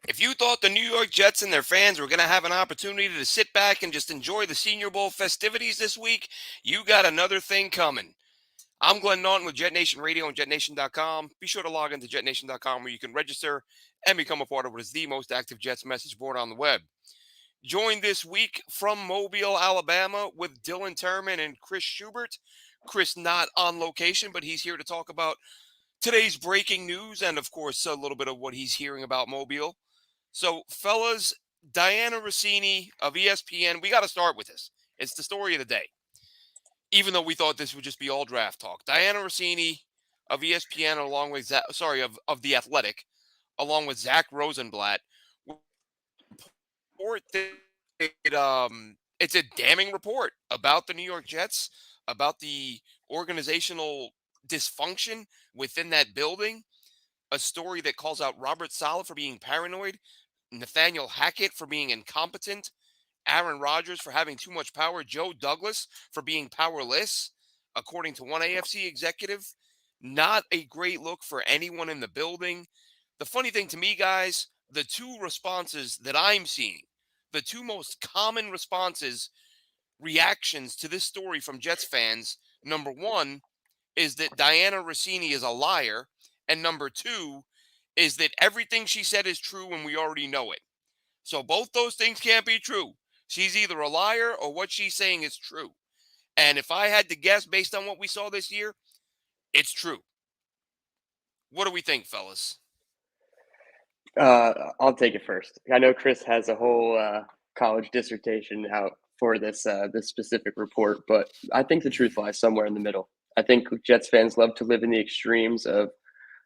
If you thought the New York Jets and their fans were going to have an opportunity to sit back and just enjoy the Senior Bowl festivities this week, you got another thing coming. I'm Glenn Naughton with JetNation Radio and JetNation.com. Be sure to log into JetNation.com where you can register and become a part of what is the most active Jets message board on the web. Joined this week from Mobile, Alabama with Dylan Tereman and Chris Schubert. Chris not on location, but he's here to talk about today's breaking news and, of course, a little bit of what he's hearing about Mobile. So, fellas, Diana Rossini of ESPN, we got to start with this. It's the story of the day. Even though we thought this would just be all draft talk. Diana Rossini of ESPN, along with, of The Athletic, along with Zach Rosenblatt, report that it's a damning report about the New York Jets, about the organizational dysfunction within that building, a story that calls out Robert Saleh for being paranoid, Nathaniel Hackett for being incompetent, Aaron Rodgers for having too much power, Joe Douglas for being powerless, according to one AFC executive. Not a great look for anyone in the building. The funny thing to me, guys, the two responses that I'm seeing, the two most common responses, reactions to this story from Jets fans, number one is that Diana Rossini is a liar, and number two is that everything she said is true and we already know it. So both those things can't be true. She's either a liar or what she's saying is true. And if I had to guess based on what we saw this year, it's true. What do we think, fellas? I'll take it first. I know Chris has a whole college dissertation out for this specific report, but I think the truth lies somewhere in the middle. I think Jets fans love to live in the extremes of,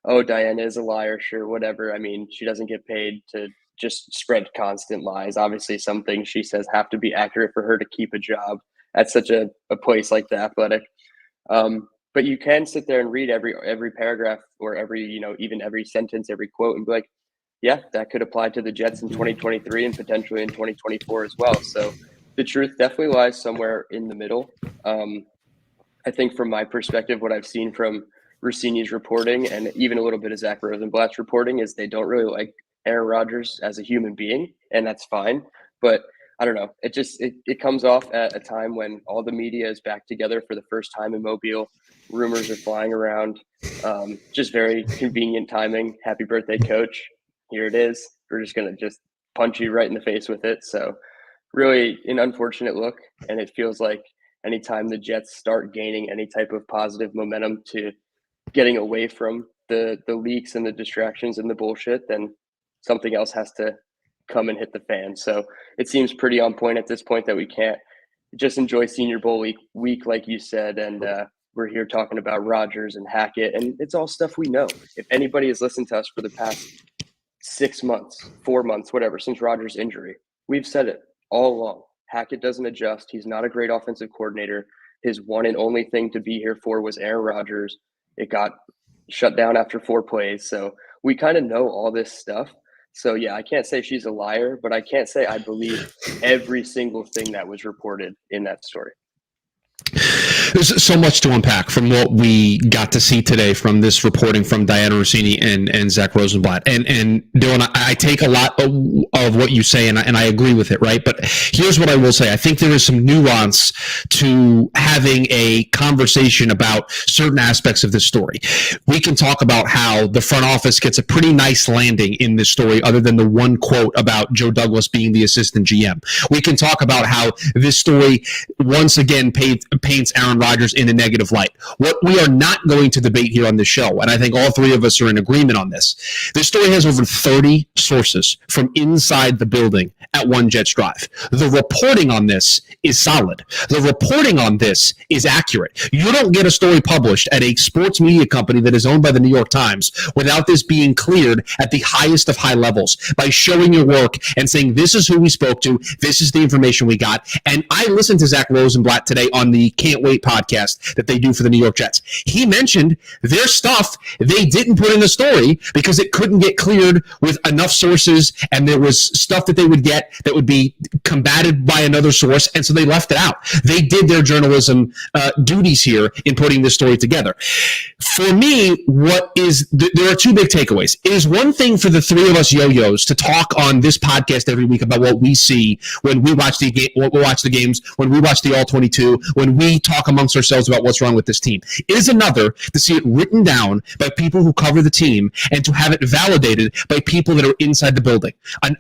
oh, Diana is a liar, sure, whatever. I mean, she doesn't get paid to just spread constant lies. Obviously, some things she says have to be accurate for her to keep a job at such a place like The Athletic. But you can sit there and read every paragraph or even every sentence, every quote, and be like, yeah, that could apply to the Jets in 2023 and potentially in 2024 as well. So the truth definitely lies somewhere in the middle. I think from my perspective, what I've seen from Rossini's reporting and even a little bit of Zach Rosenblatt's reporting is they don't really like Aaron Rodgers as a human being, and that's fine. But I don't know. It comes off at a time when all the media is back together for the first time in Mobile. Rumors are flying around. Just very convenient timing. Happy birthday, coach. Here it is. We're just going to just punch you right in the face with it. So really an unfortunate look. And it feels like anytime the Jets start gaining any type of positive momentum to getting away from the leaks and the distractions and the bullshit, then something else has to come and hit the fan. So it seems pretty on point at this point that we can't just enjoy Senior Bowl week like you said. And we're here talking about Rodgers and Hackett, and it's all stuff we know. If anybody has listened to us for the past 6 months, 4 months, whatever, since Rodgers' injury, we've said it all along. Hackett doesn't adjust. He's not a great offensive coordinator. His one and only thing to be here for was Aaron Rodgers. It got shut down after 4 plays. So we kind of know all this stuff. So, yeah, I can't say she's a liar, but I can't say I believe every single thing that was reported in that story. There's so much to unpack from what we got to see today from this reporting from Diana Rossini and Zach Rosenblatt. And Dylan, I take a lot of what you say, and I agree with it, right? But here's what I will say. I think there is some nuance to having a conversation about certain aspects of this story. We can talk about how the front office gets a pretty nice landing in this story, other than the one quote about Joe Douglas being the assistant GM. We can talk about how this story once again paints Aaron Rodgers in a negative light. What we are not going to debate here on this show, and I think all three of us are in agreement on this story has over 30 sources from inside the building at One Jets Drive. The reporting on this is solid. The reporting on this is accurate. You don't get a story published at a sports media company that is owned by the New York Times without this being cleared at the highest of high levels by showing your work and saying, this is who we spoke to, this is the information we got. And I listened to Zach Rosenblatt today on the Can't Wait podcast that they do for the New York Jets. He mentioned their stuff they didn't put in the story because it couldn't get cleared with enough sources, and there was stuff that they would get that would be combated by another source, and so they left it out. They did their journalism duties here in putting this story together. For me, there are two big takeaways. It is one thing for the three of us yo-yos to talk on this podcast every week about what we see when we watch the games, when we watch the All-22, when we talk amongst ourselves about what's wrong with this team. It is another to see it written down by people who cover the team and to have it validated by people that are inside the building. An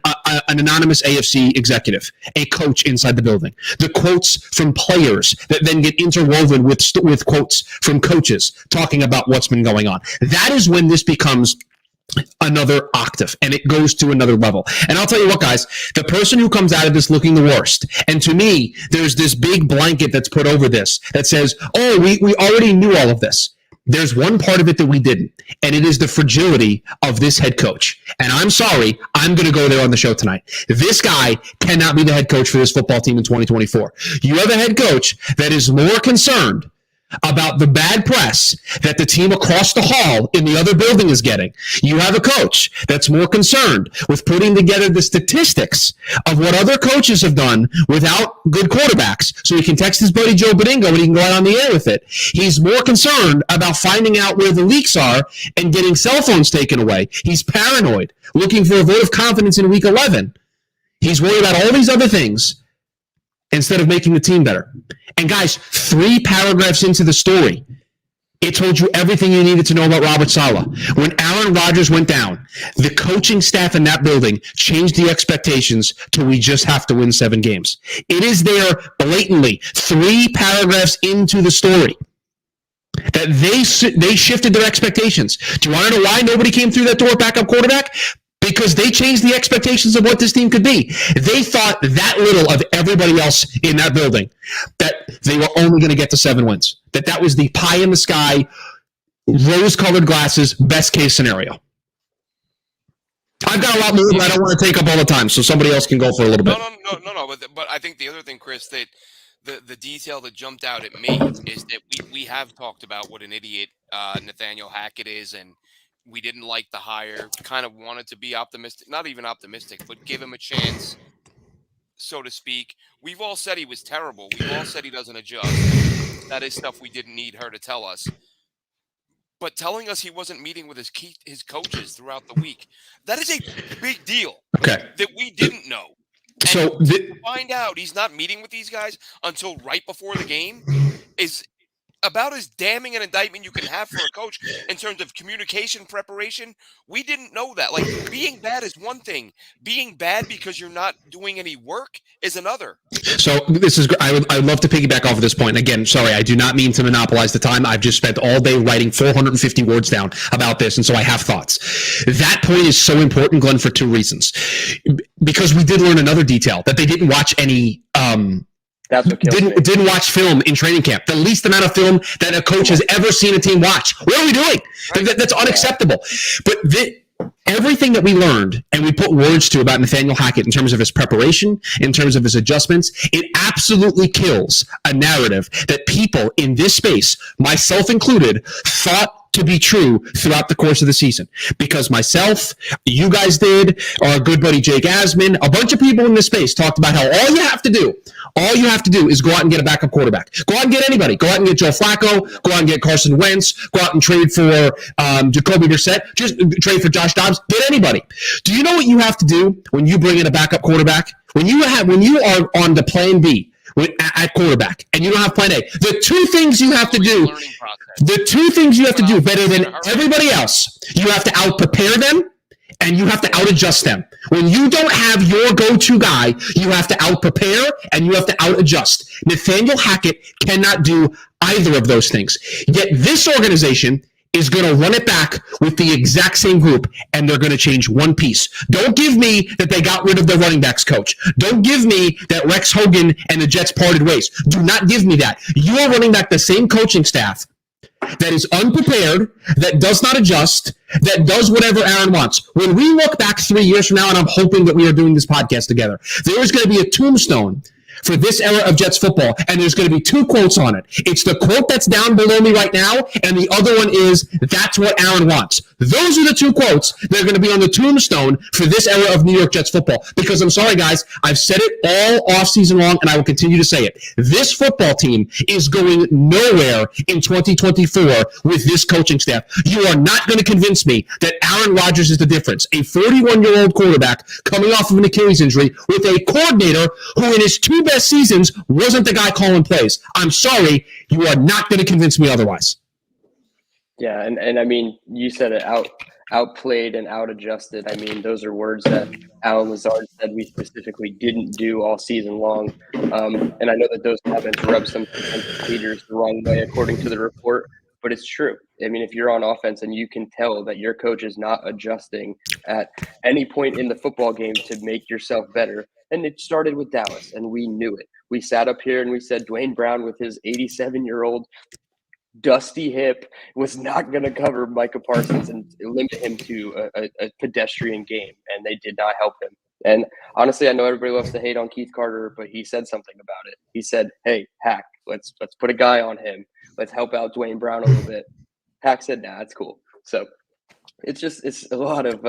anonymous AFC executive, a coach inside the building, the quotes from players that then get interwoven with quotes from coaches talking about what's been going on. That is when this becomes another octave and it goes to another level. And I'll tell you what, guys, the person who comes out of this looking the worst, and to me, there's this big blanket that's put over this that says, oh, we already knew all of this. There's one part of it that we didn't, and it is the fragility of this head coach. And I'm sorry, I'm going to go there on the show tonight. This guy cannot be the head coach for this football team in 2024. You have a head coach that is more concerned about the bad press that the team across the hall in the other building is getting. You have a coach that's more concerned with putting together the statistics of what other coaches have done without good quarterbacks, so he can text his buddy Joe Badingo and he can go out on the air with it. He's more concerned about finding out where the leaks are and getting cell phones taken away. He's paranoid, looking for a vote of confidence in week 11. He's worried about all these other things instead of making the team better. And guys, 3 paragraphs into the story, it told you everything you needed to know about Robert Saleh. When Aaron Rodgers went down, the coaching staff in that building changed the expectations to we just have to win 7 games. It is there blatantly, 3 paragraphs into the story, that they shifted their expectations. Do you want to know why nobody came through that door at backup quarterback? Because they changed the expectations of what this team could be. They thought that little of everybody else in that building, that they were only going to get to 7 wins. That was the pie in the sky, rose-colored glasses, best case scenario. I've got a lot more, but I don't want to take up all the time, so somebody else can go for a little bit. No. But I think the other thing, Chris, that the detail that jumped out at me is that we have talked about what an idiot Nathaniel Hackett is, and we didn't like the hire, kind of wanted to be optimistic, not even optimistic, but give him a chance, so to speak. We've all said he was terrible. We've all said he doesn't adjust. That is stuff we didn't need her to tell us. But telling us he wasn't meeting with his coaches throughout the week, that is a big deal. Okay. That we didn't know. And So to find out he's not meeting with these guys until right before the game is about as damning an indictment you can have for a coach in terms of communication preparation. We didn't know that. Like, being bad is one thing. Being bad because you're not doing any work is another. So this is, I would love to piggyback off of this point. Again, sorry, I do not mean to monopolize the time. I've just spent all day writing 450 words down about this, and so I have thoughts. That point is so important, Glenn, for 2 reasons. Because we did learn another detail, that they didn't watch any That's what kills me. Didn't watch film in training camp. The least amount of film that a coach has ever seen a team watch. What are we doing? Right. That's unacceptable. But everything that we learned and we put words to about Nathaniel Hackett in terms of his preparation, in terms of his adjustments, it absolutely kills a narrative that people in this space, myself included, thought to be true throughout the course of the season. Because myself, you guys did, our good buddy Jake Asman, a bunch of people in this space talked about how all you have to do is go out and get a backup quarterback. Go out and get anybody. Go out and get Joe Flacco. Go out and get Carson Wentz. Go out and trade for Jacoby Brissett. Just trade for Josh Dobbs. Get anybody. Do you know what you have to do when you bring in a backup quarterback? When you are on the plan B at quarterback and you don't have plan A, the 2 things you have to do, better than everybody else, you have to out-prepare them and you have to out-adjust them. When you don't have your go-to guy, you have to out-prepare and you have to out-adjust. Nathaniel Hackett cannot do either of those things. Yet this organization is going to run it back with the exact same group, and they're going to change one piece. Don't give me that they got rid of their running backs coach. Don't give me that Rex Hogan and the Jets parted ways. Do not give me that. You are running back the same coaching staff that is unprepared, that does not adjust, that does whatever Aaron wants. When we look back 3 years from now, and I'm hoping that we are doing this podcast together, there is going to be a tombstone for this era of Jets football, and there's going to be 2 quotes on it. It's the quote that's down below me right now, and the other one is, that's what Aaron wants. Those are the 2 quotes that are going to be on the tombstone for this era of New York Jets football. Because I'm sorry, guys, I've said it all offseason long, and I will continue to say it. This football team is going nowhere in 2024 with this coaching staff. You are not going to convince me that Aaron Rodgers is the difference. A 41-year-old quarterback coming off of an Achilles injury with a coordinator who in his 2 best seasons wasn't the guy calling plays. I'm sorry, you are not going to convince me otherwise. Yeah, and I mean, you said it, outplayed and out-adjusted. I mean, those are words that Alan Lazard said we specifically didn't do all season long. And I know that those comments rub some defensive leaders the wrong way, according to the report, but it's true. I mean, if you're on offense and you can tell that your coach is not adjusting at any point in the football game to make yourself better, and it started with Dallas, and we knew it. We sat up here and we said Dwayne Brown with his 87-year-old dusty hip was not going to cover Micah Parsons and limit him to a pedestrian game, and they did not help him. And honestly, I know everybody loves to hate on Keith Carter, but he said something about it. He said, "Hey, Hack, let's put a guy on him. Let's help out Dwayne Brown a little bit." Hack said, "Nah, it's cool." So it's a lot of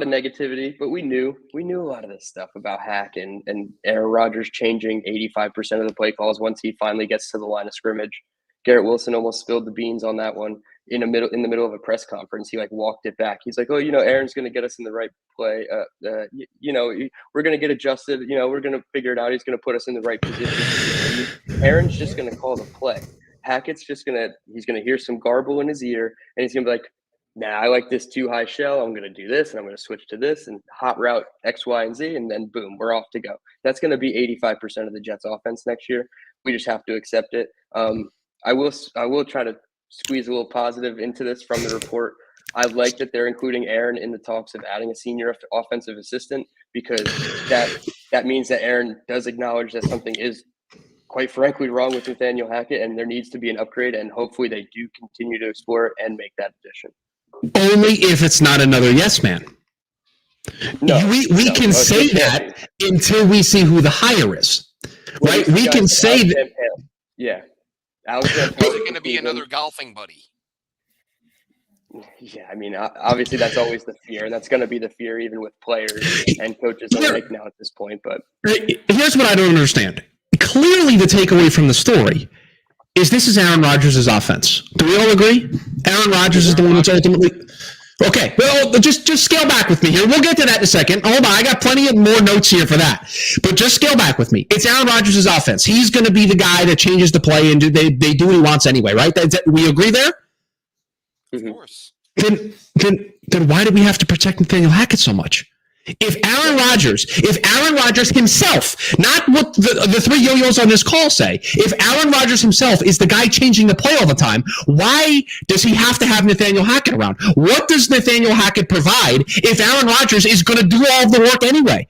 negativity, but we knew a lot of this stuff about Hack and Aaron Rodgers changing 85% of the play calls once he finally gets to the line of scrimmage. Garrett Wilson almost spilled the beans on that one in the middle of a press conference. He walked it back. He's like, "Oh, Aaron's going to get us in the right play. We're going to get adjusted. We're going to figure it out. He's going to put us in the right position." Aaron's just going to call the play. Hackett's he's going to hear some garble in his ear, and he's going to be like, "Nah, I like this too high shell. I'm going to do this, and I'm going to switch to this, and hot route X, Y, and Z, and then boom, we're off to go." That's going to be 85% of the Jets' offense next year. We just have to accept it. I will try to squeeze a little positive into this from the report. I like that they're including Aaron in the talks of adding a senior offensive assistant, because that means that Aaron does acknowledge that something is, quite frankly, wrong with Nathaniel Hackett, and there needs to be an upgrade, and hopefully they do continue to explore it and make that addition. Only if it's not another yes man. No, we can say that until we see who the hire is, right? We can say that. Yeah. Is it going to be another golfing buddy? Yeah, I mean, obviously that's always the fear, and that's going to be the fear even with players and coaches alike now at this point. But here's what I don't understand. Clearly, the takeaway from the story is this is Aaron Rodgers' offense. Do we all agree? Aaron Rodgers is the one that's ultimately... Okay, well, just scale back with me here. We'll get to that in a second. Hold on, I got plenty of more notes here for that. But just scale back with me. It's Aaron Rodgers' offense. He's going to be the guy that changes the play, and they do what he wants anyway, right? We agree there? Of course. Then why do we have to protect Nathaniel Hackett so much? If Aaron Rodgers himself, not what the 3 yo-yos on this call say, if Aaron Rodgers himself is the guy changing the play all the time, why does he have to have Nathaniel Hackett around? What does Nathaniel Hackett provide if Aaron Rodgers is going to do all of the work anyway?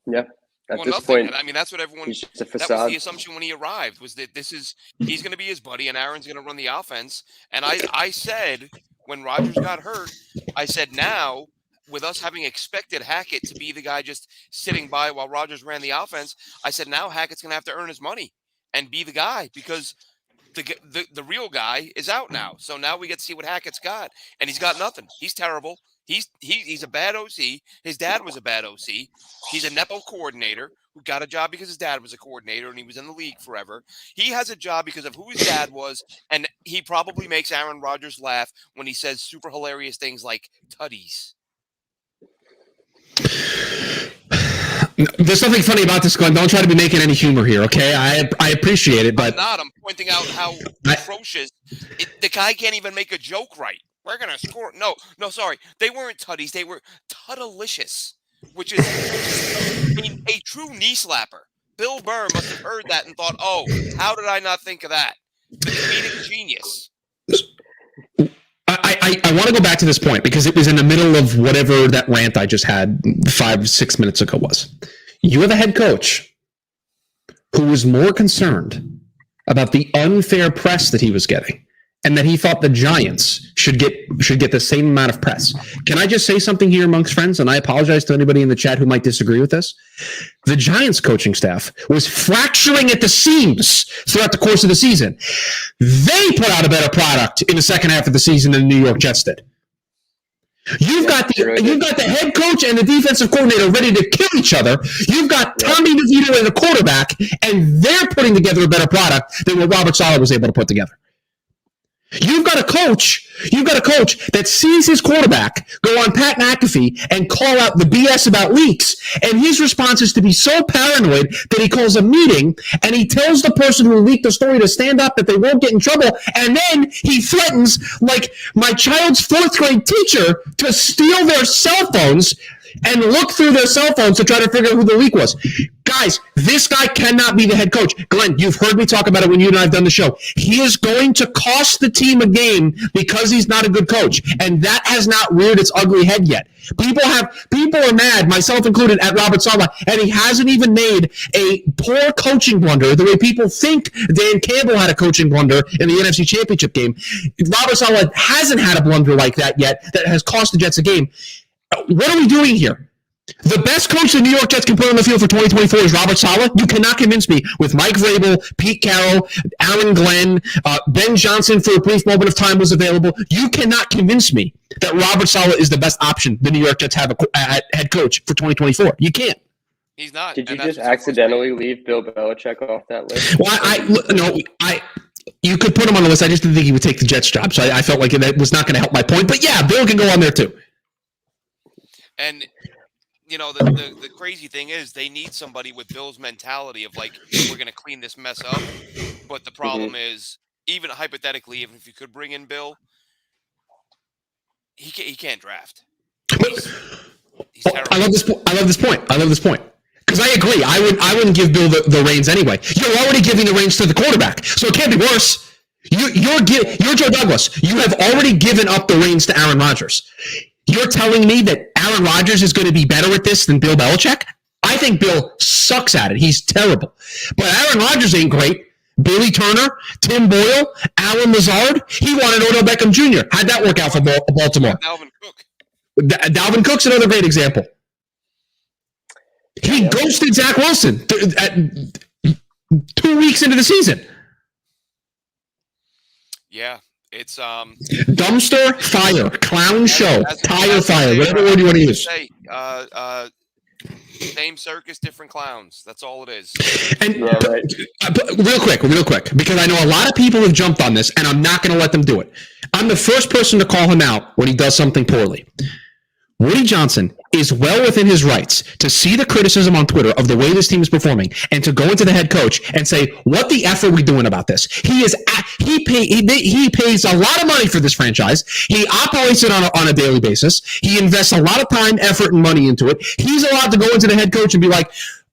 Yeah. At this nothing. point, I mean, that's what everyone. That was the assumption when he arrived, was that he's going to be his buddy, and Aaron's going to run the offense. And I said when Rodgers got hurt, I said, now, with us having expected Hackett to be the guy just sitting by while Rodgers ran the offense, I said now Hackett's going to have to earn his money and be the guy, because the real guy is out now. So now we get to see what Hackett's got, and he's got nothing. He's terrible. He's a bad OC. His dad was a bad OC. He's a Nepo coordinator who got a job because his dad was a coordinator and he was in the league forever. He has a job because of who his dad was, and he probably makes Aaron Rodgers laugh when he says super hilarious things like tutties. There's something funny about this, Glenn. Don't try to be making any humor here, okay? I appreciate it, but I'm pointing out how atrocious the guy can't even make a joke right. We're gonna score. No, sorry. They weren't tutties. They were tutalicious, which is a true knee slapper. Bill Burr must have heard that and thought, "Oh, how did I not think of that?" The comedic genius. I want to go back to this point because it was in the middle of whatever that rant I just had 5-6 minutes ago was. You have a head coach who was more concerned about the unfair press that he was getting and that he thought the Giants should get the same amount of press. Can I just say something here amongst friends? And I apologize to anybody in the chat who might disagree with this. The Giants coaching staff was fracturing at the seams throughout the course of the season. They put out a better product in the second half of the season than the New York Jets did. You've got the head coach and the defensive coordinator ready to kill each other. You've got Tommy DeVito and the quarterback, and they're putting together a better product than what Robert Saleh was able to put together. You've got a coach that sees his quarterback go on Pat McAfee and call out the BS about leaks, and his response is to be so paranoid that he calls a meeting and he tells the person who leaked the story to stand up, that they won't get in trouble, and then he threatens, like my child's fourth grade teacher, to steal their cell phones and look through their cell phones to try to figure out who the leak was. Guys, this guy cannot be the head coach. Glenn, you've heard me talk about it when you and I have done the show. He is going to cost the team a game because he's not a good coach, and that has not reared its ugly head yet. People are mad, myself included, at Robert Saleh, and he hasn't even made a poor coaching blunder the way people think Dan Campbell had a coaching blunder in the NFC Championship game. Robert Saleh hasn't had a blunder like that yet that has cost the Jets a game. What are we doing here? The best coach the New York Jets can put on the field for 2024 is Robert Saleh. You cannot convince me with Mike Vrabel, Pete Carroll, Aaron Glenn, Ben Johnson for a brief moment of time was available. You cannot convince me that Robert Saleh is the best option the New York Jets have at head coach for 2024. You can't. He's not. Did you just accidentally leave Bill Belichick off that list? Well, you could put him on the list. I just didn't think he would take the Jets job, so I felt like that was not going to help my point. But yeah, Bill can go on there too. And the crazy thing is they need somebody with Bill's mentality of like, we're going to clean this mess up. But the problem is, even hypothetically, even if you could bring in Bill, he can't draft. He's terrible. I love this point. Because I agree. I wouldn't give Bill the reins anyway. You're already giving the reins to the quarterback, so it can't be worse. You're Joe Douglas. You have already given up the reins to Aaron Rodgers. You're telling me that Aaron Rodgers is going to be better at this than Bill Belichick? I think Bill sucks at it. He's terrible. But Aaron Rodgers ain't great. Billy Turner, Tim Boyle, Alan Lazard. He wanted Odell Beckham Jr. How'd that work out for Baltimore? Dalvin Cook. Dalvin Cook's another great example. He ghosted Zach Wilson 2 weeks into the season. Yeah. It's dumpster fire, clown show, tire fire, whatever word you want to use. Same circus, different clowns. That's all it is. And real quick, because I know a lot of people have jumped on this, and I'm not going to let them do it. I'm the first person to call him out when he does something poorly. Woody Johnson is well within his rights to see the criticism on Twitter of the way this team is performing and to go into the head coach and say, what the F are we doing about this? He pays a lot of money for this franchise. He operates it on a daily basis. He invests a lot of time, effort, and money into it. He's allowed to go into the head coach and be like,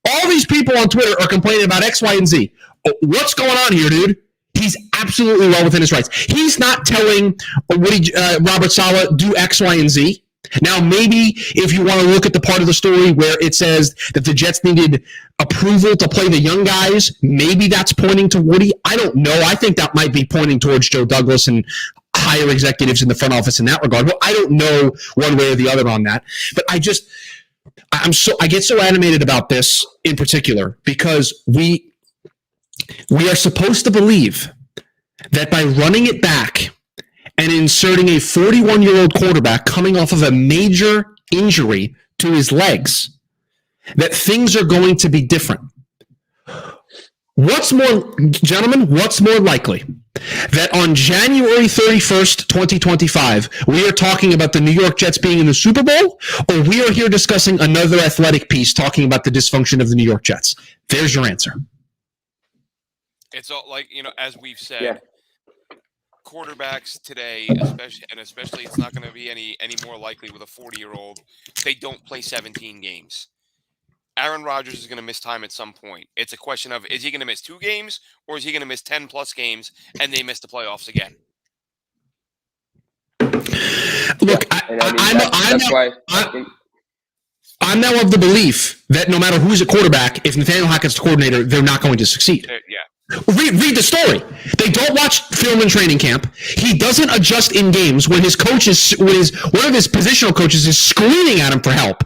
all these people on Twitter are complaining about X, Y, and Z. What's going on here, dude? He's absolutely well within his rights. He's not telling Robert Saleh, do X, Y, and Z. Now, maybe if you want to look at the part of the story where it says that the Jets needed approval to play the young guys, maybe that's pointing to Woody. I don't know. I think that might be pointing towards Joe Douglas and higher executives in the front office in that regard. Well, I don't know one way or the other on that. But I get so animated about this in particular because we are supposed to believe that by running it back and inserting a 41-year-old quarterback coming off of a major injury to his legs, that things are going to be different. What's more likely? That on January 31st, 2025, we are talking about the New York Jets being in the Super Bowl, or we are here discussing another athletic piece talking about the dysfunction of the New York Jets? There's your answer. It's all like, as we've said, quarterbacks today, especially it's not going to be any more likely with a 40-year-old. They don't play 17 games. Aaron Rodgers is going to miss time at some point. It's a question of, is he going to miss 2 games or is he going to miss 10-plus games and they miss the playoffs again? Look, I'm now of the belief that no matter who's a quarterback, if Nathaniel Hackett's the coordinator, they're not going to succeed. Yeah. Read the story. They don't watch film in training camp. He doesn't adjust in games when his coach is one of his positional coaches is screaming at him for help,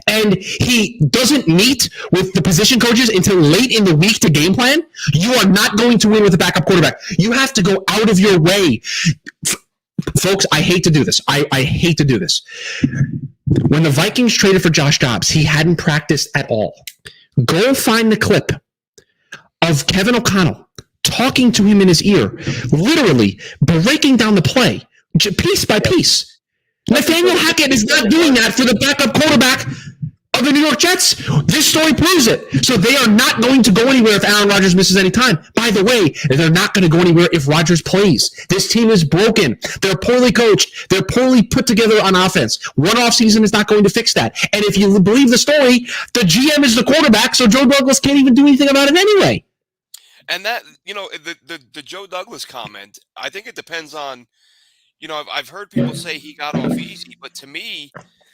and he doesn't meet with the position coaches until late in the week to game plan. You are not going to win with a backup quarterback. You have to go out of your way, folks. I hate to do this. I hate to do this. When the Vikings traded for Josh Dobbs, he hadn't practiced at all. Go find the clip of Kevin O'Connell talking to him in his ear, literally breaking down the play, piece by piece. Nathaniel Hackett is not doing that for the backup quarterback of the New York Jets. This story proves it. So they are not going to go anywhere if Aaron Rodgers misses any time. By the way, they're not going to go anywhere if Rodgers plays. This team is broken. They're poorly coached. They're poorly put together on offense. One offseason is not going to fix that. And if you believe the story, the GM is the quarterback, so Joe Douglas can't even do anything about it anyway. And that, the Joe Douglas comment, I think it depends on, I've heard people say he got off easy, but to me,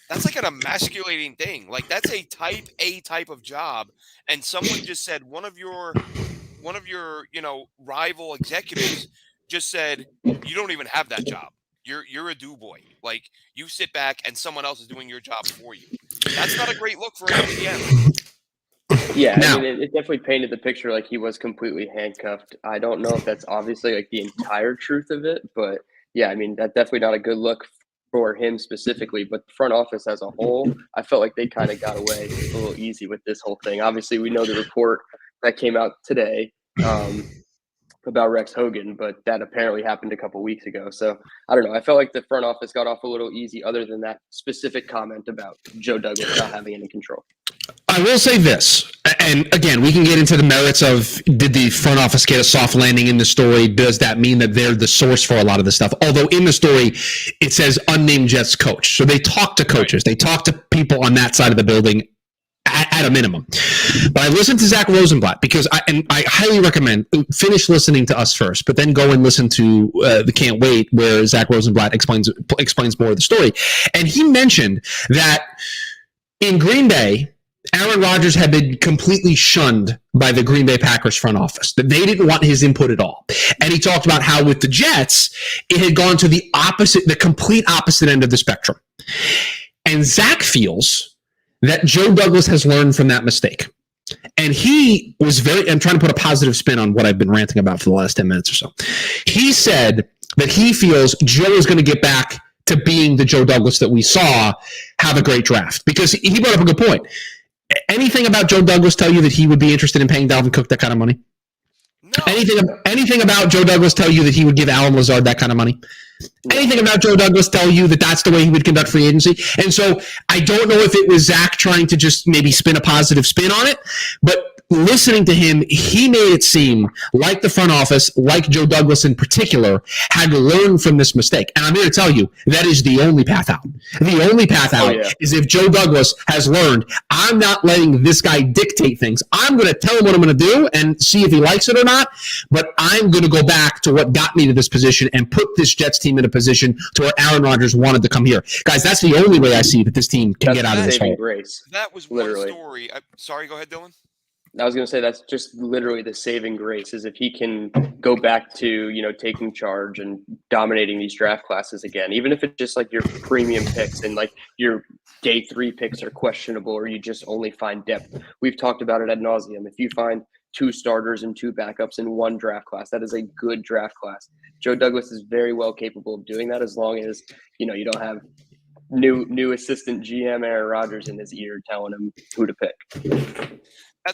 that's like an emasculating thing. Like, that's a type A type of job. And someone just said, one of your, rival executives just said, you don't even have that job. You're a do boy. Like, you sit back and someone else is doing your job for you. That's not a great look for an GM. Yeah, I mean, it definitely painted the picture like he was completely handcuffed. I don't know if that's obviously like the entire truth of it, but yeah, I mean, that's definitely not a good look for him specifically, but the front office as a whole, I felt like they kind of got away a little easy with this whole thing. Obviously, we know the report that came out today about Rex Hogan, but that apparently happened a couple weeks ago. So I don't know. I felt like the front office got off a little easy other than that specific comment about Joe Douglas not having any control. I will say this, and again, we can get into the merits of did the front office get a soft landing in the story? Does that mean that they're the source for a lot of this stuff? Although in the story, it says unnamed Jets coach. So they talk to coaches. They talk to people on that side of the building at a minimum. But I listened to Zach Rosenblatt because I highly recommend finish listening to us first, but then go and listen to the Can't Wait where Zach Rosenblatt explains more of the story. And he mentioned that in Green Bay, Aaron Rodgers had been completely shunned by the Green Bay Packers front office, that they didn't want his input at all. And he talked about how with the Jets, it had gone to the complete opposite end of the spectrum. And Zach feels that Joe Douglas has learned from that mistake. And he was I'm trying to put a positive spin on what I've been ranting about for the last 10 minutes or so. He said that he feels Joe is going to get back to being the Joe Douglas that we saw have a great draft. Because he brought up a good point. Anything about Joe Douglas tell you that he would be interested in paying Dalvin Cook that kind of money? No. Anything about Joe Douglas tell you that he would give Alan Lazard that kind of money? Anything about Joe Douglas tell you that that's the way he would conduct free agency? And so I don't know if it was Zach trying to just maybe spin a positive spin on it, but listening to him, he made it seem like the front office, like Joe Douglas in particular, had learned from this mistake. And I'm here to tell you, that is the only path out. The only path out is if Joe Douglas has learned, I'm not letting this guy dictate things. I'm going to tell him what I'm going to do and see if he likes it or not, but I'm going to go back to what got me to this position and put this Jets team in a position to where Aaron Rodgers wanted to come here. Guys, that's the only way I see that this team can get out of this hole. Grace. That was literally one story. Sorry, go ahead, Dylan. I was going to say that's just literally the saving grace is if he can go back to, taking charge and dominating these draft classes again, even if it's just like your premium picks and like your day 3 picks are questionable or you just only find depth. We've talked about it ad nauseum. If you find 2 starters and 2 backups in one draft class, that is a good draft class. Joe Douglas is very well capable of doing that as long as, you don't have new assistant GM Aaron Rodgers in his ear telling him who to pick.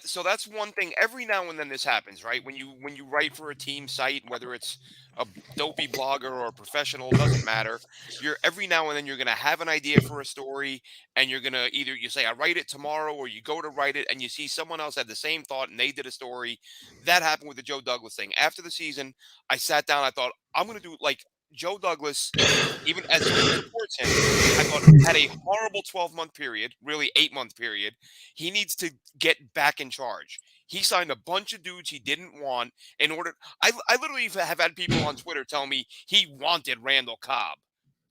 So that's one thing. Every now and then this happens, right? When you write for a team site, whether it's a dopey blogger or a professional, doesn't matter. Every now and then you're going to have an idea for a story, and you're going to either you say I write it tomorrow, or you go to write it, and you see someone else had the same thought and they did a story. That happened with the Joe Douglas thing. After the season, I sat down. I thought I'm going to do like Joe Douglas, even as someone supports him, I thought had a horrible 12-month period, really 8-month period. He needs to get back in charge. He signed a bunch of dudes he didn't want in order. I literally have had people on Twitter tell me he wanted Randall Cobb.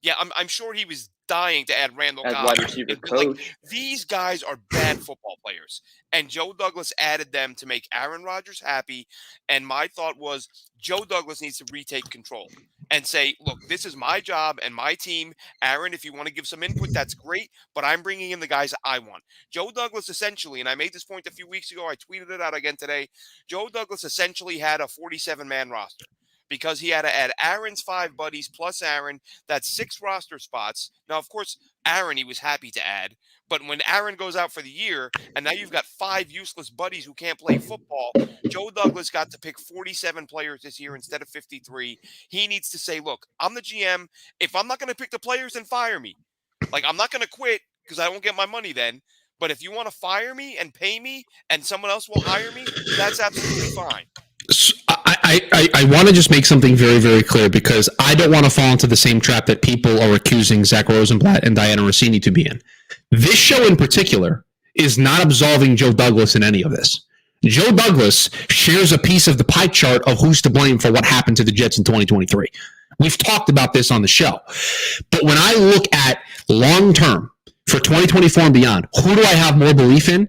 Yeah, I'm sure he was dying to add Randall as Cobb. wide receiver coach. These guys are bad football players, and Joe Douglas added them to make Aaron Rodgers happy. And my thought was Joe Douglas needs to retake control and say, look, this is my job and my team. Aaron, if you want to give some input, that's great, but I'm bringing in the guys I want. Joe Douglas essentially, and I made this point a few weeks ago, I tweeted it out again today, Joe Douglas essentially had a 47-man roster because he had to add Aaron's 5 buddies plus Aaron. That's 6 roster spots. Now, of course, Aaron he was happy to add, but when Aaron goes out for the year and now you've got 5 useless buddies who can't play football, Joe Douglas got to pick 47 players this year instead of 53. He needs to say, look, I'm the GM. If I'm not going to pick the players, then fire me. Like, I'm not going to quit because I won't get my money then. But if you want to fire me and pay me and someone else will hire me, that's absolutely fine. I want to just make something very, very clear because I don't want to fall into the same trap that people are accusing Zach Rosenblatt and Diana Rossini to be in. This show in particular is not absolving Joe Douglas in any of this. Joe Douglas shares a piece of the pie chart of who's to blame for what happened to the Jets in 2023. We've talked about this on the show. But when I look at long-term for 2024 and beyond, who do I have more belief in?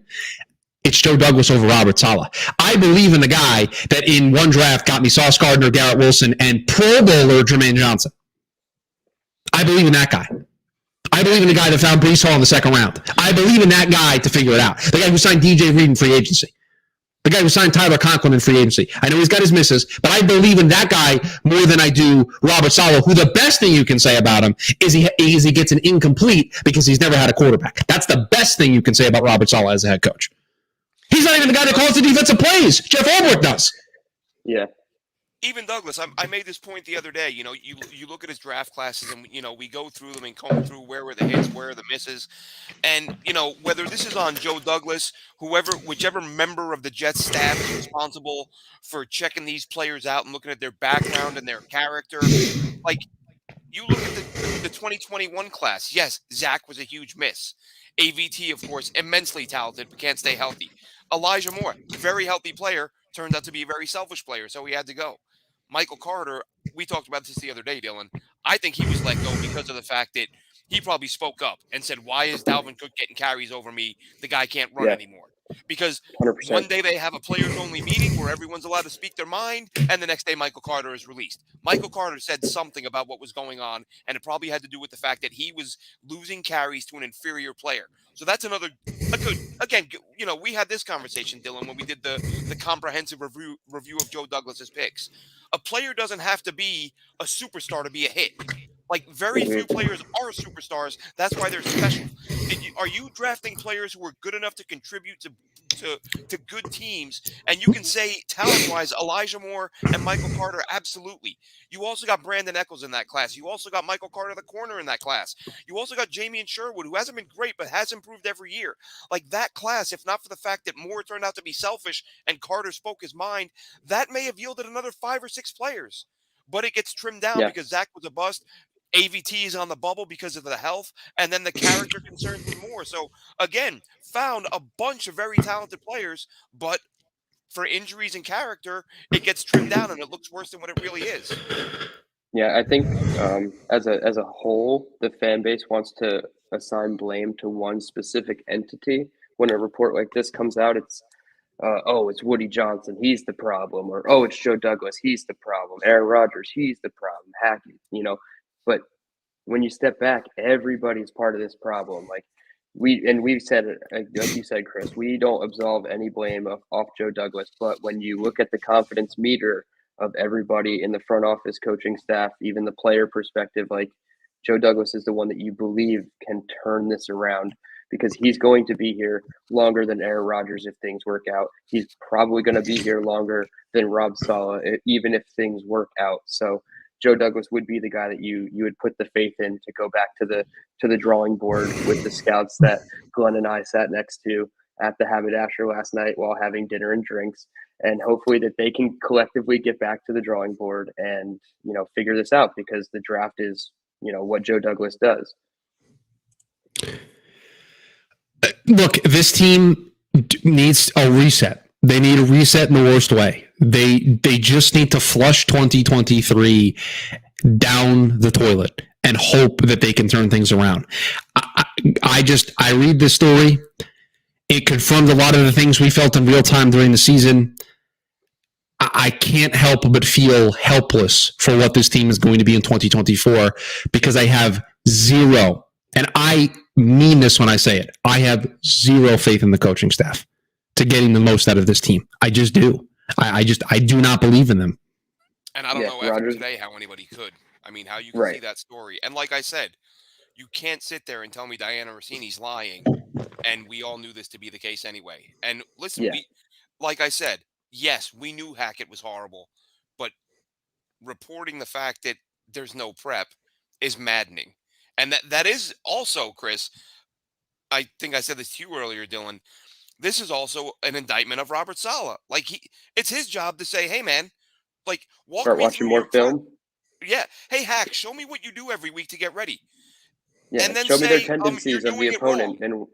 It's Joe Douglas over Robert Saleh. I believe in the guy that in one draft got me Sauce Gardner, Garrett Wilson, and Pro Bowler Jermaine Johnson. I believe in that guy. I believe in the guy that found Breece Hall in the second round. I believe in that guy to figure it out. The guy who signed DJ Reed in free agency. The guy who signed Tyler Conklin in free agency. I know he's got his misses, but I believe in that guy more than I do Robert Saleh, who the best thing you can say about him is he gets an incomplete because he's never had a quarterback. That's the best thing you can say about Robert Saleh as a head coach. He's not even the guy that calls the defensive plays. Jeff Ulbrich does. Yeah. Even Douglas, I made this point the other day. You look at his draft classes, and we go through them and comb through where were the hits, where are the misses, and whether this is on Joe Douglas, whichever member of the Jets staff is responsible for checking these players out and looking at their background and their character. Like, you look at the 2021 class. Yes, Zach was a huge miss. AVT, of course, immensely talented, but can't stay healthy. Elijah Moore, very healthy player, turned out to be a very selfish player, so he had to go. Michael Carter, we talked about this the other day, Dylan. I think he was let go because of the fact that he probably spoke up and said, why is Dalvin Cook getting carries over me? The guy can't run anymore. Because 100%. One day they have a players-only meeting where everyone's allowed to speak their mind, and the next day Michael Carter is released. Michael Carter said something about what was going on, and it probably had to do with the fact that he was losing carries to an inferior player. So that's again, we had this conversation, Dylan, when we did the comprehensive review of Joe Douglas's picks. A player doesn't have to be a superstar to be a hit. Like, very few players are superstars. That's why they're special. Are you drafting players who are good enough to contribute to good teams? And you can say, talent-wise, Elijah Moore and Michael Carter, absolutely. You also got Brandon Echols in that class. You also got Michael Carter, the corner, in that class. You also got Jamie Sherwood, who hasn't been great but has improved every year. Like, that class, if not for the fact that Moore turned out to be selfish and Carter spoke his mind, that may have yielded another 5 or 6 players. But it gets trimmed down because Zach was a bust. AVT is on the bubble because of the health, and then the character concerns me more. So, again, found a bunch of very talented players, but for injuries and character, it gets trimmed down, and it looks worse than what it really is. Yeah, I think as a whole, the fan base wants to assign blame to one specific entity. When a report like this comes out, it's it's Woody Johnson, he's the problem, or it's Joe Douglas, he's the problem. Aaron Rodgers, he's the problem. Hackett, But when you step back, everybody's part of this problem. Like we've said it, like you said, Chris, we don't absolve any blame off Joe Douglas. But when you look at the confidence meter of everybody in the front office, coaching staff, even the player perspective, like Joe Douglas is the one that you believe can turn this around, because he's going to be here longer than Aaron Rodgers if things work out. He's probably going to be here longer than Rob Saleh, even if things work out. So Joe Douglas would be the guy that you would put the faith in to go back to the drawing board with the scouts that Glenn and I sat next to at the Haberdasher last night while having dinner and drinks, and hopefully that they can collectively get back to the drawing board and figure this out, because the draft is what Joe Douglas does. Look, this team needs a reset. They need a reset in the worst way. They just need to flush 2023 down the toilet and hope that they can turn things around. I read this story. It confirmed a lot of the things we felt in real time during the season. I can't help but feel helpless for what this team is going to be in 2024 because I have zero, and I mean this when I say it, I have zero faith in the coaching staff to getting the most out of this team. I just do. I do not believe in them. And I don't know after today how anybody could. I mean, how you can see that story. And like I said, you can't sit there and tell me Diana Rossini's lying, and we all knew this to be the case anyway. And listen, like I said, yes, we knew Hackett was horrible, but reporting the fact that there's no prep is maddening. And that is also, Chris, I think I said this to you earlier, Dylan, this is also an indictment of Robert Saleh. Like, it's his job to say, hey, man, like, start watching more film. Yeah. Hey, Hack, show me what you do every week to get ready. Yeah, and then show me their say, tendencies of the opponent. And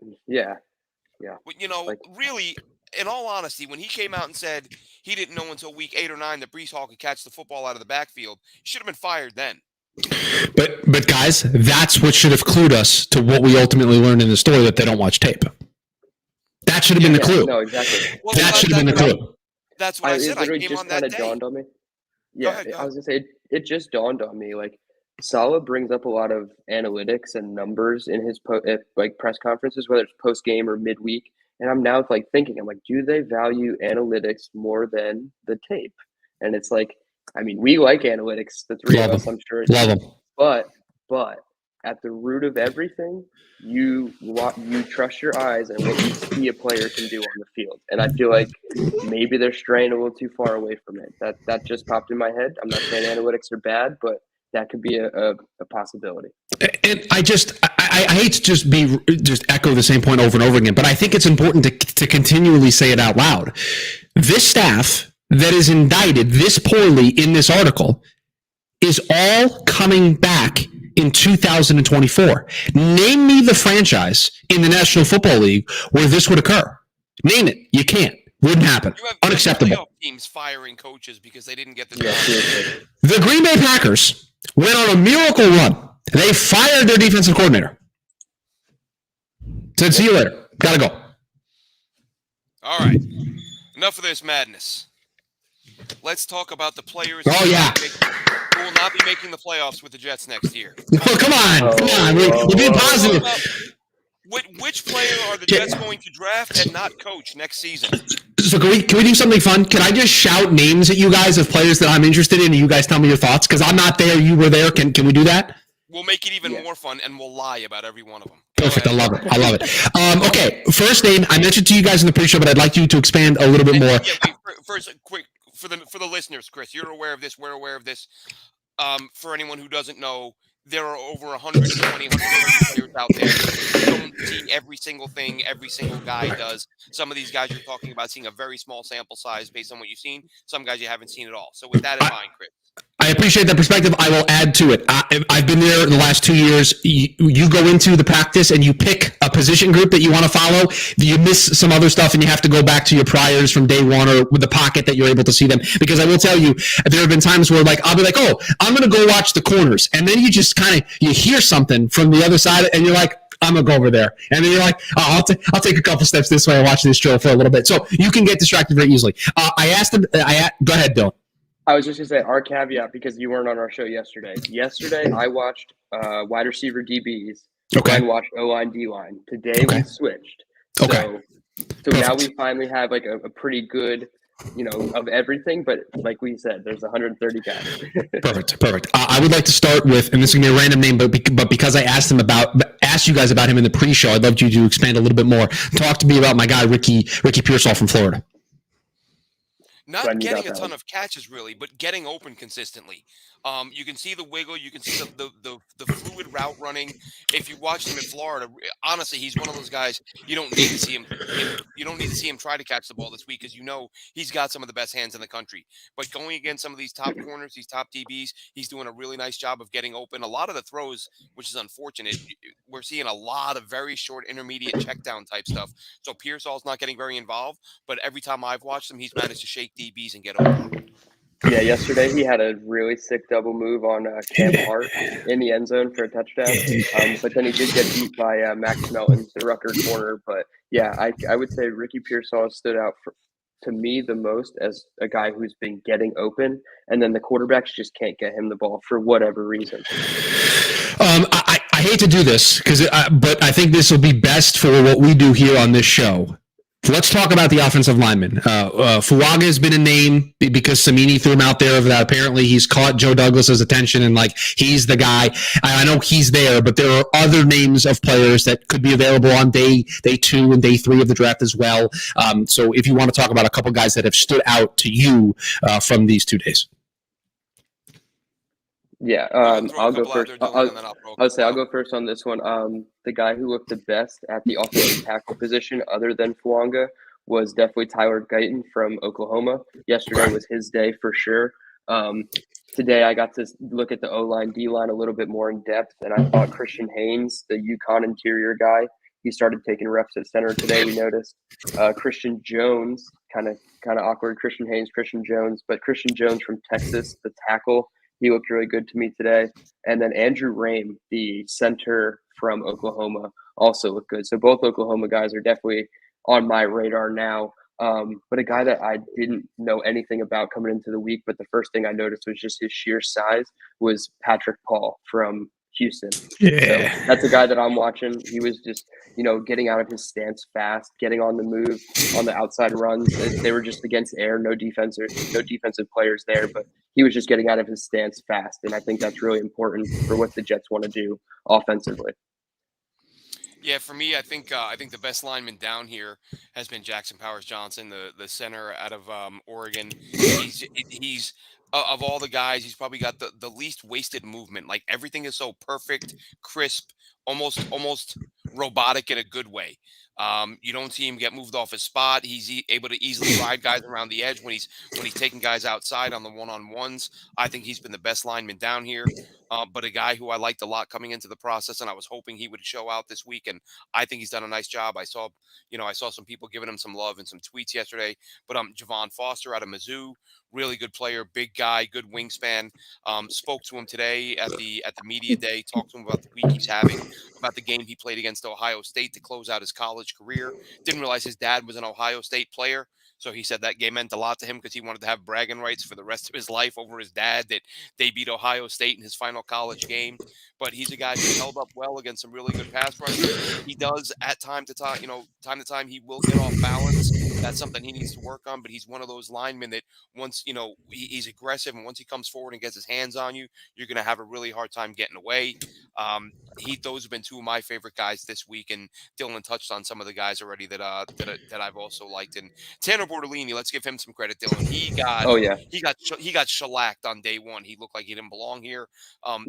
But, you know, really, in all honesty, when he came out and said he didn't know until week 8 or 9 that Breece Hall could catch the football out of the backfield, he should have been fired then. But guys, that's what should have clued us to what we ultimately learned in the story, that they don't watch tape. That should have been the clue. No, exactly. Well, that should have been the clue. That's what I said. I came just on that day. Dawned on me. Yeah, I was going to say, it just dawned on me. Like, Saleh brings up a lot of analytics and numbers in his press conferences, whether it's post game or midweek. And I'm now thinking, I'm like, do they value analytics more than the tape? And it's like, I mean, we like analytics, the three of us, I'm sure. Love them. But at the root of everything, you trust your eyes and what you see a player can do on the field. And I feel like maybe they're straying a little too far away from it. That just popped in my head. I'm not saying analytics are bad, but that could be a possibility. And I hate to just echo the same point over and over again, but I think it's important to continually say it out loud. This staff that is indicted this poorly in this article is all coming back in 2024. Name me the franchise in the National Football League where this would occur. Name it. You can't. Wouldn't happen. Unacceptable. Teams firing coaches because they didn't get the job. The Green Bay Packers went on a miracle run. They fired their defensive coordinator. Said, see you later. Gotta go. All right. Enough of this madness. Let's talk about the players who will not be making the playoffs with the Jets next year. Oh, come on. You're being positive. Which player are the Jets going to draft and not coach next season? So can we do something fun? Can I just shout names at you guys of players that I'm interested in and you guys tell me your thoughts? Because I'm not there, you were there. Can we do that? We'll make it even more fun, and we'll lie about every one of them. Perfect. I love it. Okay, first name, I mentioned to you guys in the pre-show, but I'd like you to expand a little bit more. First, quick, for the listeners, Chris, you're aware of this, we're aware of this. For anyone who doesn't know, there are over 120 players out there. You don't see every single thing every single guy does. Some of these guys you're talking about seeing a very small sample size based on what you've seen. Some guys you haven't seen at all. So with that in mind, Chris. I appreciate that perspective. I will add to it. I've been there in the last 2 years. You go into the practice and you pick a position group that you want to follow. You miss some other stuff and you have to go back to your priors from day one or with the pocket that you're able to see them. Because I will tell you, there have been times where I'll be like, oh, I'm going to go watch the corners. And then you just you hear something from the other side and you're like, I'm going to go over there. And then you're like, oh, I'll take a couple steps this way and watch this drill for a little bit. So you can get distracted very easily. I asked him, go ahead, Dylan. I was just going to say our caveat because you weren't on our show yesterday. Yesterday, I watched wide receiver DBs. Okay. And watched O-line, D-line. Today, we switched. Okay. So now we finally have a pretty good, of everything. But like we said, there's 130 guys. Perfect. I would like to start with, and this is going to be a random name, but because I asked you guys about him in the pre-show, I'd love you to expand a little bit more. Talk to me about my guy, Ricky Pearsall from Florida. Not getting a ton of catches, really, but getting open consistently. You can see the wiggle. You can see the fluid route running. If you watched him in Florida, honestly, he's one of those guys you don't need to see him. You don't need to see him try to catch the ball this week because he's got some of the best hands in the country. But going against some of these top corners, these top DBs, he's doing a really nice job of getting open. A lot of the throws, which is unfortunate, we're seeing a lot of very short, intermediate check down type stuff. So Pearsall's not getting very involved, but every time I've watched him, he's managed to shake DBs and get open. Yeah, yesterday he had a really sick double move on Cam Hart in the end zone for a touchdown. But then he did get beat by Max Melton, the Rucker corner. But yeah, I would say Ricky Pearsall stood out to me the most as a guy who's been getting open, and then the quarterbacks just can't get him the ball for whatever reason. I hate to do this but I think this will be best for what we do here on this show. Let's talk about the offensive lineman. Fuaga has been a name because Samini threw him out there. That apparently he's caught Joe Douglas's attention and like he's the guy. I know he's there, but there are other names of players that could be available on day 2 and day 3 of the draft as well. So if you want to talk about a couple guys that have stood out to you from these 2 days. Yeah, I'll go first. I'll go first on this one. The guy who looked the best at the offensive tackle position, other than Fuanga, was definitely Tyler Guyton from Oklahoma. Yesterday was his day for sure. Today I got to look at the O-line, D-line a little bit more in depth, and I thought Christian Haynes, the UConn interior guy, he started taking reps at center today. We noticed Christian Jones, kind of awkward. Christian Haynes, Christian Jones, but Christian Jones from Texas, the tackle. He looked really good to me today. And then Andrew Rame, the center from Oklahoma, also looked good. So both Oklahoma guys are definitely on my radar now. But a guy that I didn't know anything about coming into the week, but the first thing I noticed was just his sheer size, was Patrick Paul from Houston. Yeah. So that's a guy that I'm watching. He was just, getting out of his stance fast, getting on the move on the outside runs. They were just against air, no defensive players there, but he was just getting out of his stance fast. And I think that's really important for what the Jets want to do offensively. Yeah, for me, I think the best lineman down here has been Jackson Powers Johnson, the center out of Oregon. He's of all the guys, he's probably got the least wasted movement. Like everything is so perfect, crisp, almost robotic in a good way. You don't see him get moved off his spot. He's able to easily ride guys around the edge when he's taking guys outside on the one-on-ones. I think he's been the best lineman down here. But a guy who I liked a lot coming into the process, and I was hoping he would show out this week, and I think he's done a nice job. I saw some people giving him some love and some tweets yesterday. But Javon Foster out of Mizzou, really good player, big guy, good wingspan. Spoke to him today at the media day, talked to him about the week he's having, about the game he played against Ohio State to close out his college career. Didn't realize his dad was an Ohio State player. So he said that game meant a lot to him because he wanted to have bragging rights for the rest of his life over his dad that they beat Ohio State in his final college game. But he's a guy who held up well against some really good pass rushers. He does at time to time, he will get off balance. That's something he needs to work on. But he's one of those linemen that once, he's aggressive, and once he comes forward and gets his hands on you, you're going to have a really hard time getting away. Those have been 2 of my favorite guys this week, and Dylan touched on some of the guys already that I've also liked. And Tanner Bortolini, let's give him some credit, Dylan. He got shellacked on day 1. He looked like he didn't belong here.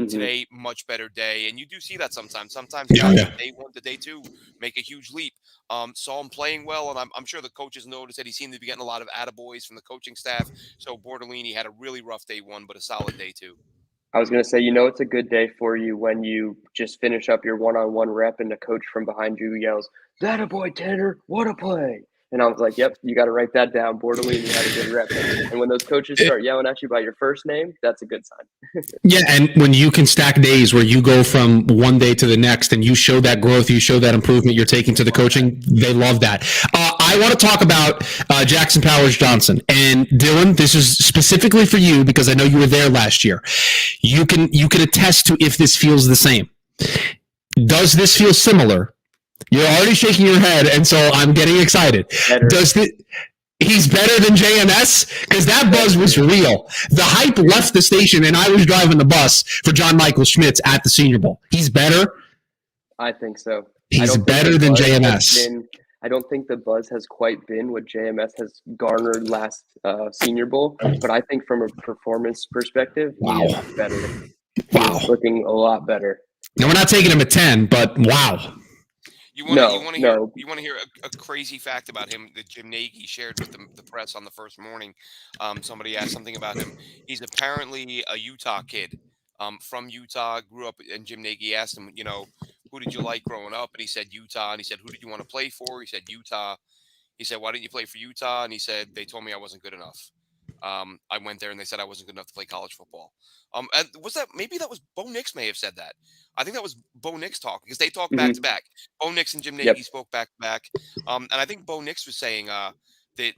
Today, much better day, and you do see that sometimes. Sometimes guys from day 1 to day 2 make a huge leap. Saw him playing well, and I'm sure the coaches noticed that he seemed to be getting a lot of attaboys from the coaching staff. So Bortolini had a really rough day 1, but a solid day 2. I was going to say, it's a good day for you when you just finish up your one-on-one rep and the coach from behind you yells, "That a boy, Tanner, what a play." And I was like, yep, you got to write that down. Bortolini had a good rep. And when those coaches start yelling at you by your first name, that's a good sign. Yeah, and when you can stack days where you go from one day to the next and you show that growth, you show that improvement you're taking to the coaching, they love that. I want to talk about Jackson Powers Johnson. And Dylan, this is specifically for you because I know you were there last year. You can attest to if this feels the same. Does this feel similar? You're already shaking your head, and so I'm getting excited. He's better than JMS? Because that buzz was real. The hype left the station, and I was driving the bus for John Michael Schmitz at the Senior Bowl. He's better? I think so. He's better than JMS. I don't think the buzz has quite been what JMS has garnered last Senior Bowl, but I think from a performance perspective, he is better. He's looking a lot better. Now, we're not taking him at 10, but wow. You want to hear a crazy fact about him that Jim Nagy shared with the press on the first morning. Somebody asked something about him. He's apparently a Utah kid, from Utah, grew up, and Jim Nagy asked him, who did you like growing up? And he said Utah. And he said, who did you want to play for? He said Utah. He said, why didn't you play for Utah? And he said, they told me I wasn't good enough. I went there and they said I wasn't good enough to play college football. And maybe that was Bo Nix may have said that. I think that was Bo Nix talking because they talked back to back. Bo Nix and Jim Yep. Nagy spoke back to back. And I think Bo Nix was saying that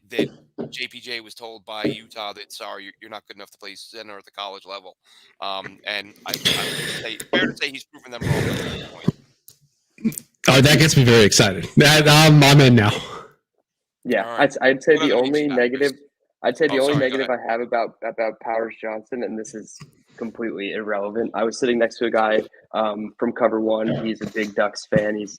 JPJ was told by Utah that sorry, you're not good enough to play center at the college level. And I would say fair to say he's proven them wrong at this point. Oh, that gets me very excited. I'm in now. Yeah, All I'd say What the other news only you got, negative. Chris? I'd say the only Sorry, go negative ahead. I have about Powers Johnson, and this is completely irrelevant. I was sitting next to a guy from Cover One. He's a big Ducks fan. He's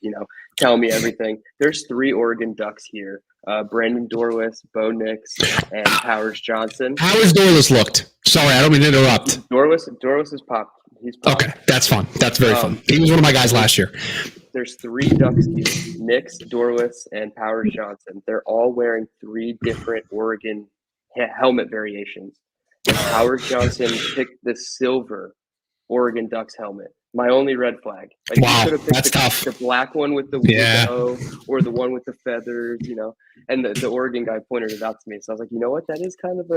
telling me everything. There's 3 Oregon Ducks here: Brandon Dorless, Bo Nix, and Powers Johnson. How has Dorless looked? Sorry, I don't mean to interrupt. Dorless is popped. He's popped. Okay, that's fun. That's very fun. He was one of my guys last year. There's 3 Ducks here: Nix, Dorless, and Powers Johnson. They're all wearing 3 different Oregon helmet variations. And Powers Johnson picked the silver Oregon Ducks helmet. My only red flag. Like, Wow, he could have picked that's tough. the black one with the O, or the one with the feathers, And the Oregon guy pointed it out to me. So I was like, you know what? That is kind of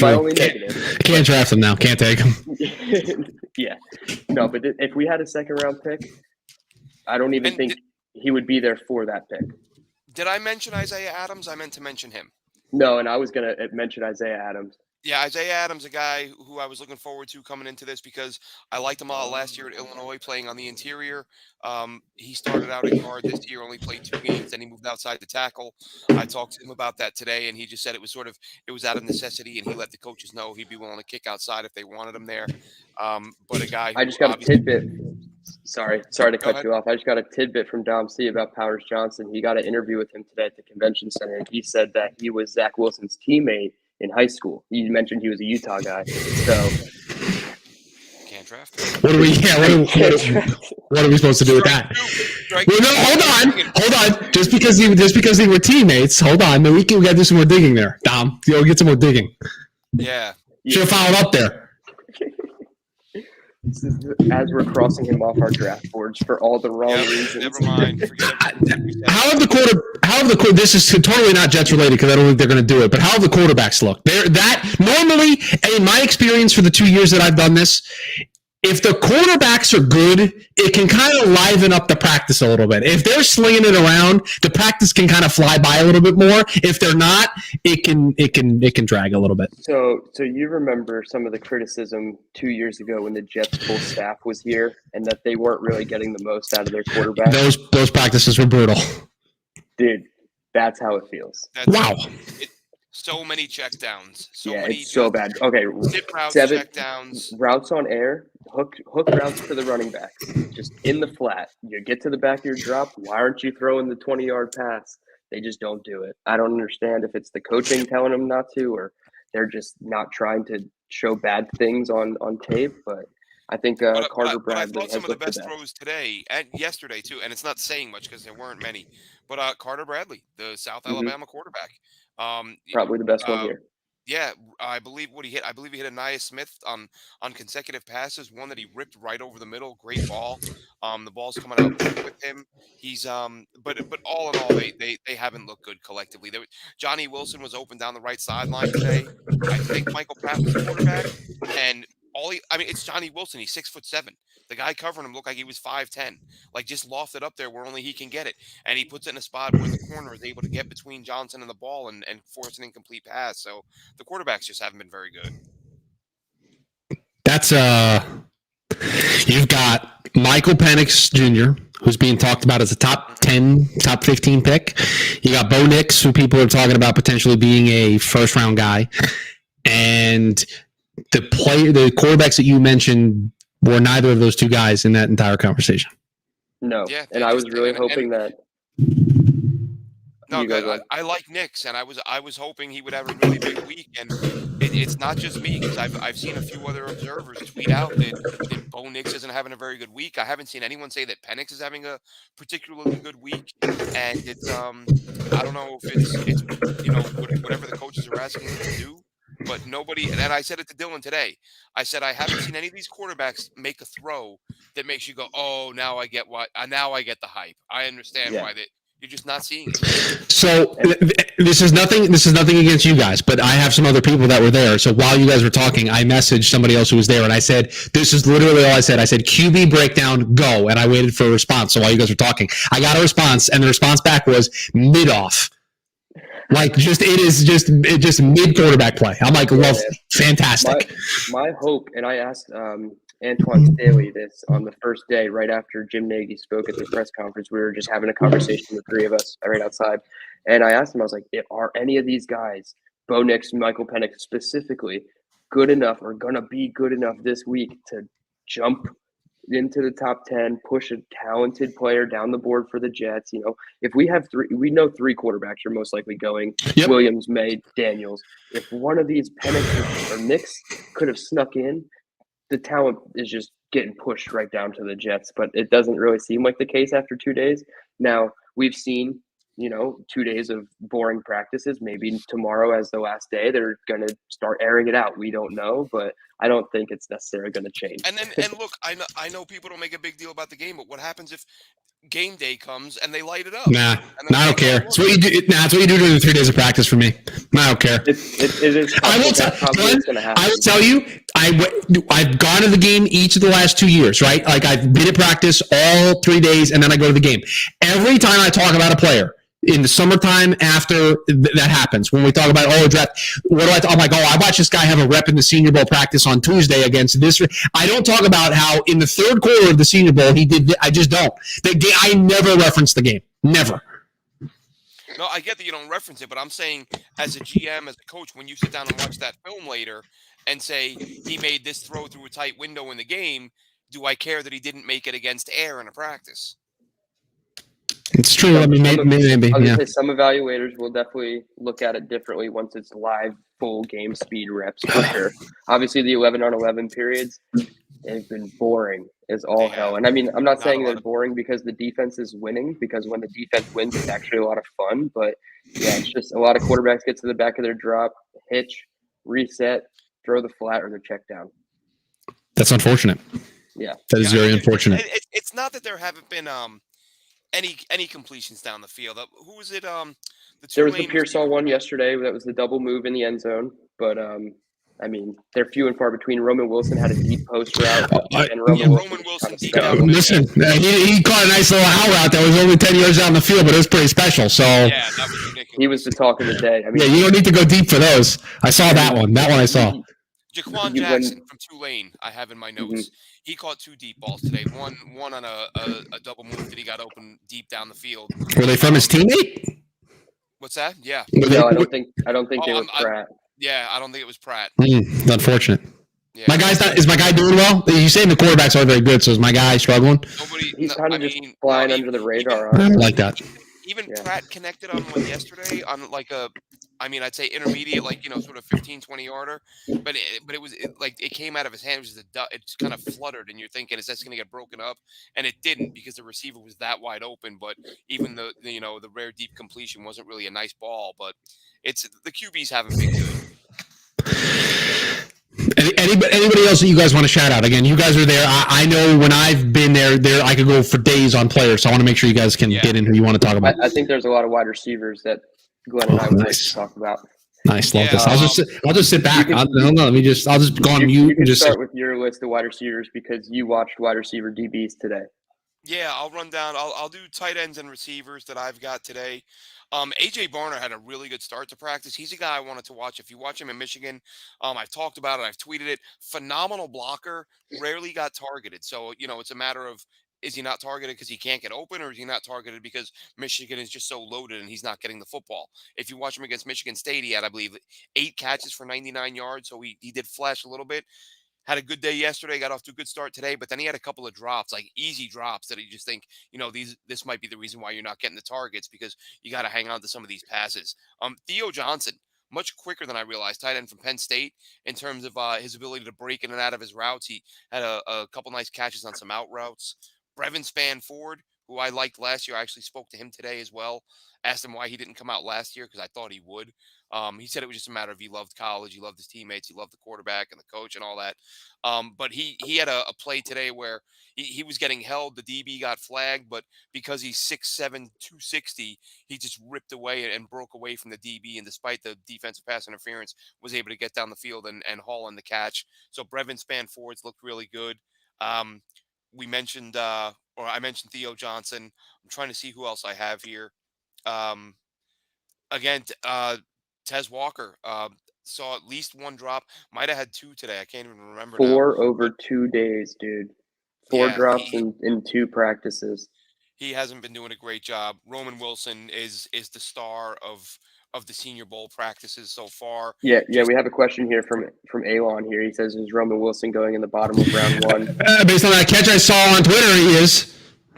my only negative. Can't draft him now. Can't take him. Yeah. No, but if we had a second round pick, I don't even think he would be there for that pick. Did I mention Isaiah Adams? I meant to mention him. No, and I was going to mention Isaiah Adams. Yeah, Isaiah Adams, a guy who I was looking forward to coming into this because I liked him a lot last year at Illinois playing on the interior. He started out at guard this year, only played 2 games, then he moved outside to tackle. I talked to him about that today, and he just said it was out of necessity, and he let the coaches know he'd be willing to kick outside if they wanted him there. But a guy who I just got a tidbit. Sorry to cut you off. I just got a tidbit from Dom C about Powers Johnson. He got an interview with him today at the convention center, and he said that he was Zach Wilson's teammate in high school. You mentioned he was a Utah guy, so can't draft. What are we supposed to do with that? Well, no, hold on. Just because they were teammates, hold on. We got to do some more digging there, Dom. You'll get some more digging. Yeah. Should have followed up there. As we're crossing him off our draft boards for all the wrong reasons. Never mind. How have the quarter? This is totally not Jets related because I don't think they're going to do it. But how have the quarterbacks looked? Normally, in my experience for the 2 years that I've done this, if the quarterbacks are good, it can kind of liven up the practice a little bit. If they're slinging it around, the practice can kind of fly by a little bit more. If they're not, it can drag a little bit. So you remember some of the criticism 2 years ago when the Jets full staff was here and that they weren't really getting the most out of their quarterback? Those practices were brutal. Dude, that's how it feels. Wow. So many checkdowns. It's so bad. Okay, zip routes, 7 checkdowns, routes on air, hook routes for the running backs, just in the flat. You get to the back of your drop. Why aren't you throwing the 20-yard pass? They just don't do it. I don't understand if it's the coaching telling them not to, or they're just not trying to show bad things on tape. But I think Carter Bradley. I thought some of the best throws today and yesterday too, and it's not saying much because there weren't many. But Carter Bradley, the South Alabama quarterback. Probably the best one here. Yeah, I believe what he hit. I believe he hit Anaya Smith on consecutive passes. One that he ripped right over the middle. Great ball. The ball's coming out quick with him. He's but all in all, they haven't looked good collectively. Johnny Wilson was open down the right sideline today. I think Michael Pratt was the quarterback, and it's Johnny Wilson. He's 6'7". The guy covering him looked like he was 5'10", like just lofted up there where only he can get it. And he puts it in a spot where the corner is able to get between Johnson and the ball and force an incomplete pass. So the quarterbacks just haven't been very good. That's you've got Michael Penix Jr., who's being talked about as a top 10, top 15 pick. You got Bo Nix, who people are talking about potentially being a first round guy. And the quarterbacks that you mentioned were neither of those two guys in that entire conversation. No, yeah, and I was really hoping that. No, I like Nix, and I was hoping he would have a really big week. And it's not just me because I've seen a few other observers tweet out that Bo Nix isn't having a very good week. I haven't seen anyone say that Penix is having a particularly good week, and it's I don't know if it's whatever the coaches are asking him to do. But nobody, and I said it to Dylan today. I said I haven't seen any of these quarterbacks make a throw that makes you go, "Oh, now I get the hype. I understand why You're just not seeing it. So this is nothing. This is nothing against you guys, but I have some other people that were there. So while you guys were talking, I messaged somebody else who was there, and I said, "This is literally all I said." I said, "QB breakdown, go," and I waited for a response. So while you guys were talking, I got a response, and the response back was mid off. Like it just mid quarterback play. I'm like, well, fantastic. My hope, and I asked Antoine Staley this on the first day, right after Jim Nagy spoke at the press conference. We were just having a conversation, the three of us, right outside, and I asked him, I was like, are any of these guys, Bo Nix, Michael Penix specifically, good enough or gonna be good enough this week to jump into the top 10, push a talented player down the board for the Jets? You know, if we have we know three quarterbacks are most likely going, Yep. Williams, May, Daniels. If one of these Penix or Nix could have snuck in, the talent is just getting pushed right down to the Jets, but it doesn't really seem like the case after 2 days. Now, we've seen, 2 days of boring practices. Maybe tomorrow as the last day, they're going to start airing it out. We don't know, but I don't think it's necessarily going to change. And look, I know people don't make a big deal about the game, but what happens if game day comes and they light it up? Nah, I don't care. It's what you do. Nah, it's what you do during the 3 days of practice for me. I don't care. It is. I will tell you. I've gone to the game each of the last 2 years, right? Like I've been at practice all 3 days, and then I go to the game. Every time I talk about a player in the summertime after that happens, when we talk about draft, what do I talk? I'm like, I watched this guy have a rep in the Senior Bowl practice on Tuesday against this. I don't talk about how in the third quarter of the Senior Bowl he did. I just don't. I never reference the game. Never. No, I get that you don't reference it, but I'm saying as a GM, as a coach, when you sit down and watch that film later and say he made this throw through a tight window in the game, do I care that he didn't make it against air in a practice? It's true. I mean, maybe. I would say some evaluators will definitely look at it differently once it's live, full game speed reps for sure. Obviously, the 11-on-11 periods, they've been boring as all hell. And I mean, I'm not saying they're boring because the defense is winning, because when the defense wins, it's actually a lot of fun. But yeah, it's just a lot of quarterbacks get to the back of their drop, hitch, reset, throw the flat, or the check down. That's unfortunate. Yeah. That is very unfortunate. It's not that there haven't been any completions down the field. Who was it? There was the Pearsall one yesterday. That was the double move in the end zone. But I mean, they're few and far between. Roman Wilson had a deep post route, and Roman Wilson deep down. Listen, he caught a nice little out route that was only 10 yards down the field, but it was pretty special. So yeah, that was ridiculous. He was the talk of the day. I mean, yeah, you don't need to go deep for those. I saw that one. That one I saw. Jaquan Jackson from Tulane, I have in my notes. Mm-hmm. He caught 2 deep balls today. One on a double move that he got open deep down the field. Were they from his teammate? What's that? Yeah. No, I don't think it was Pratt. I don't think it was Pratt. Unfortunate. Yeah. Is my guy doing well? You saying the quarterbacks aren't very good, so is my guy struggling? He's kind of just flying under the radar. I like that. Even Pratt connected on one yesterday on like I'd say intermediate, sort of 15, 20 yarder, but it came out of his hand. It was just it just kind of fluttered, and you're thinking, is that going to get broken up? And it didn't, because the receiver was that wide open. But even the rare deep completion wasn't really a nice ball. But the QBs haven't been good. Anybody else that you guys want to shout out? Again, you guys are there. I know when I've been there, I could go for days on players. So I want to make sure you guys can get in who you want to talk about. I think there's a lot of wide receivers that Glenn and I would like to talk about. Nice, love this. I'll just sit back. I'll just go on mute. You can start with your list of wide receivers because you watched wide receiver DBs today. Yeah, I'll run down. I'll do tight ends and receivers that I've got today. AJ Barner had a really good start to practice. He's a guy I wanted to watch. If you watch him in Michigan, I've talked about it. I've tweeted it. Phenomenal blocker. Rarely got targeted. So, it's a matter of, is he not targeted because he can't get open, or is he not targeted because Michigan is just so loaded and he's not getting the football? If you watch him against Michigan State, he had, I believe, 8 catches for 99 yards. So he did flash a little bit. Had a good day yesterday, got off to a good start today, but then he had a couple of drops, like easy drops, that you just think, this might be the reason why you're not getting the targets, because you got to hang on to some of these passes. Theo Johnson, much quicker than I realized, tight end from Penn State, in terms of his ability to break in and out of his routes. He had a couple nice catches on some out routes. Brevin Spann-Ford, who I liked last year. I actually spoke to him today as well. Asked him why he didn't come out last year because I thought he would. He said it was just a matter of he loved college, he loved his teammates, he loved the quarterback and the coach and all that. But he had a play today where he was getting held. The DB got flagged, but because he's 6'7", 260, he just ripped away and broke away from the DB. And despite the defensive pass interference, was able to get down the field and haul in the catch. So Brevin Span forwards looked really good. We mentioned, or I mentioned Theo Johnson. I'm trying to see who else I have here. Again, Tez Walker saw at least one drop. Might have had two today. I can't even remember now. 4 over 2 days, dude. 4 Yeah, drops in 2 practices. he hasn't been doing a great job. Roman Wilson is the star of the Senior Bowl practices so far. Yeah, we have a question here from Alon here. He says, is Roman Wilson going in the bottom of round 1? Based on that catch I saw on Twitter, he is.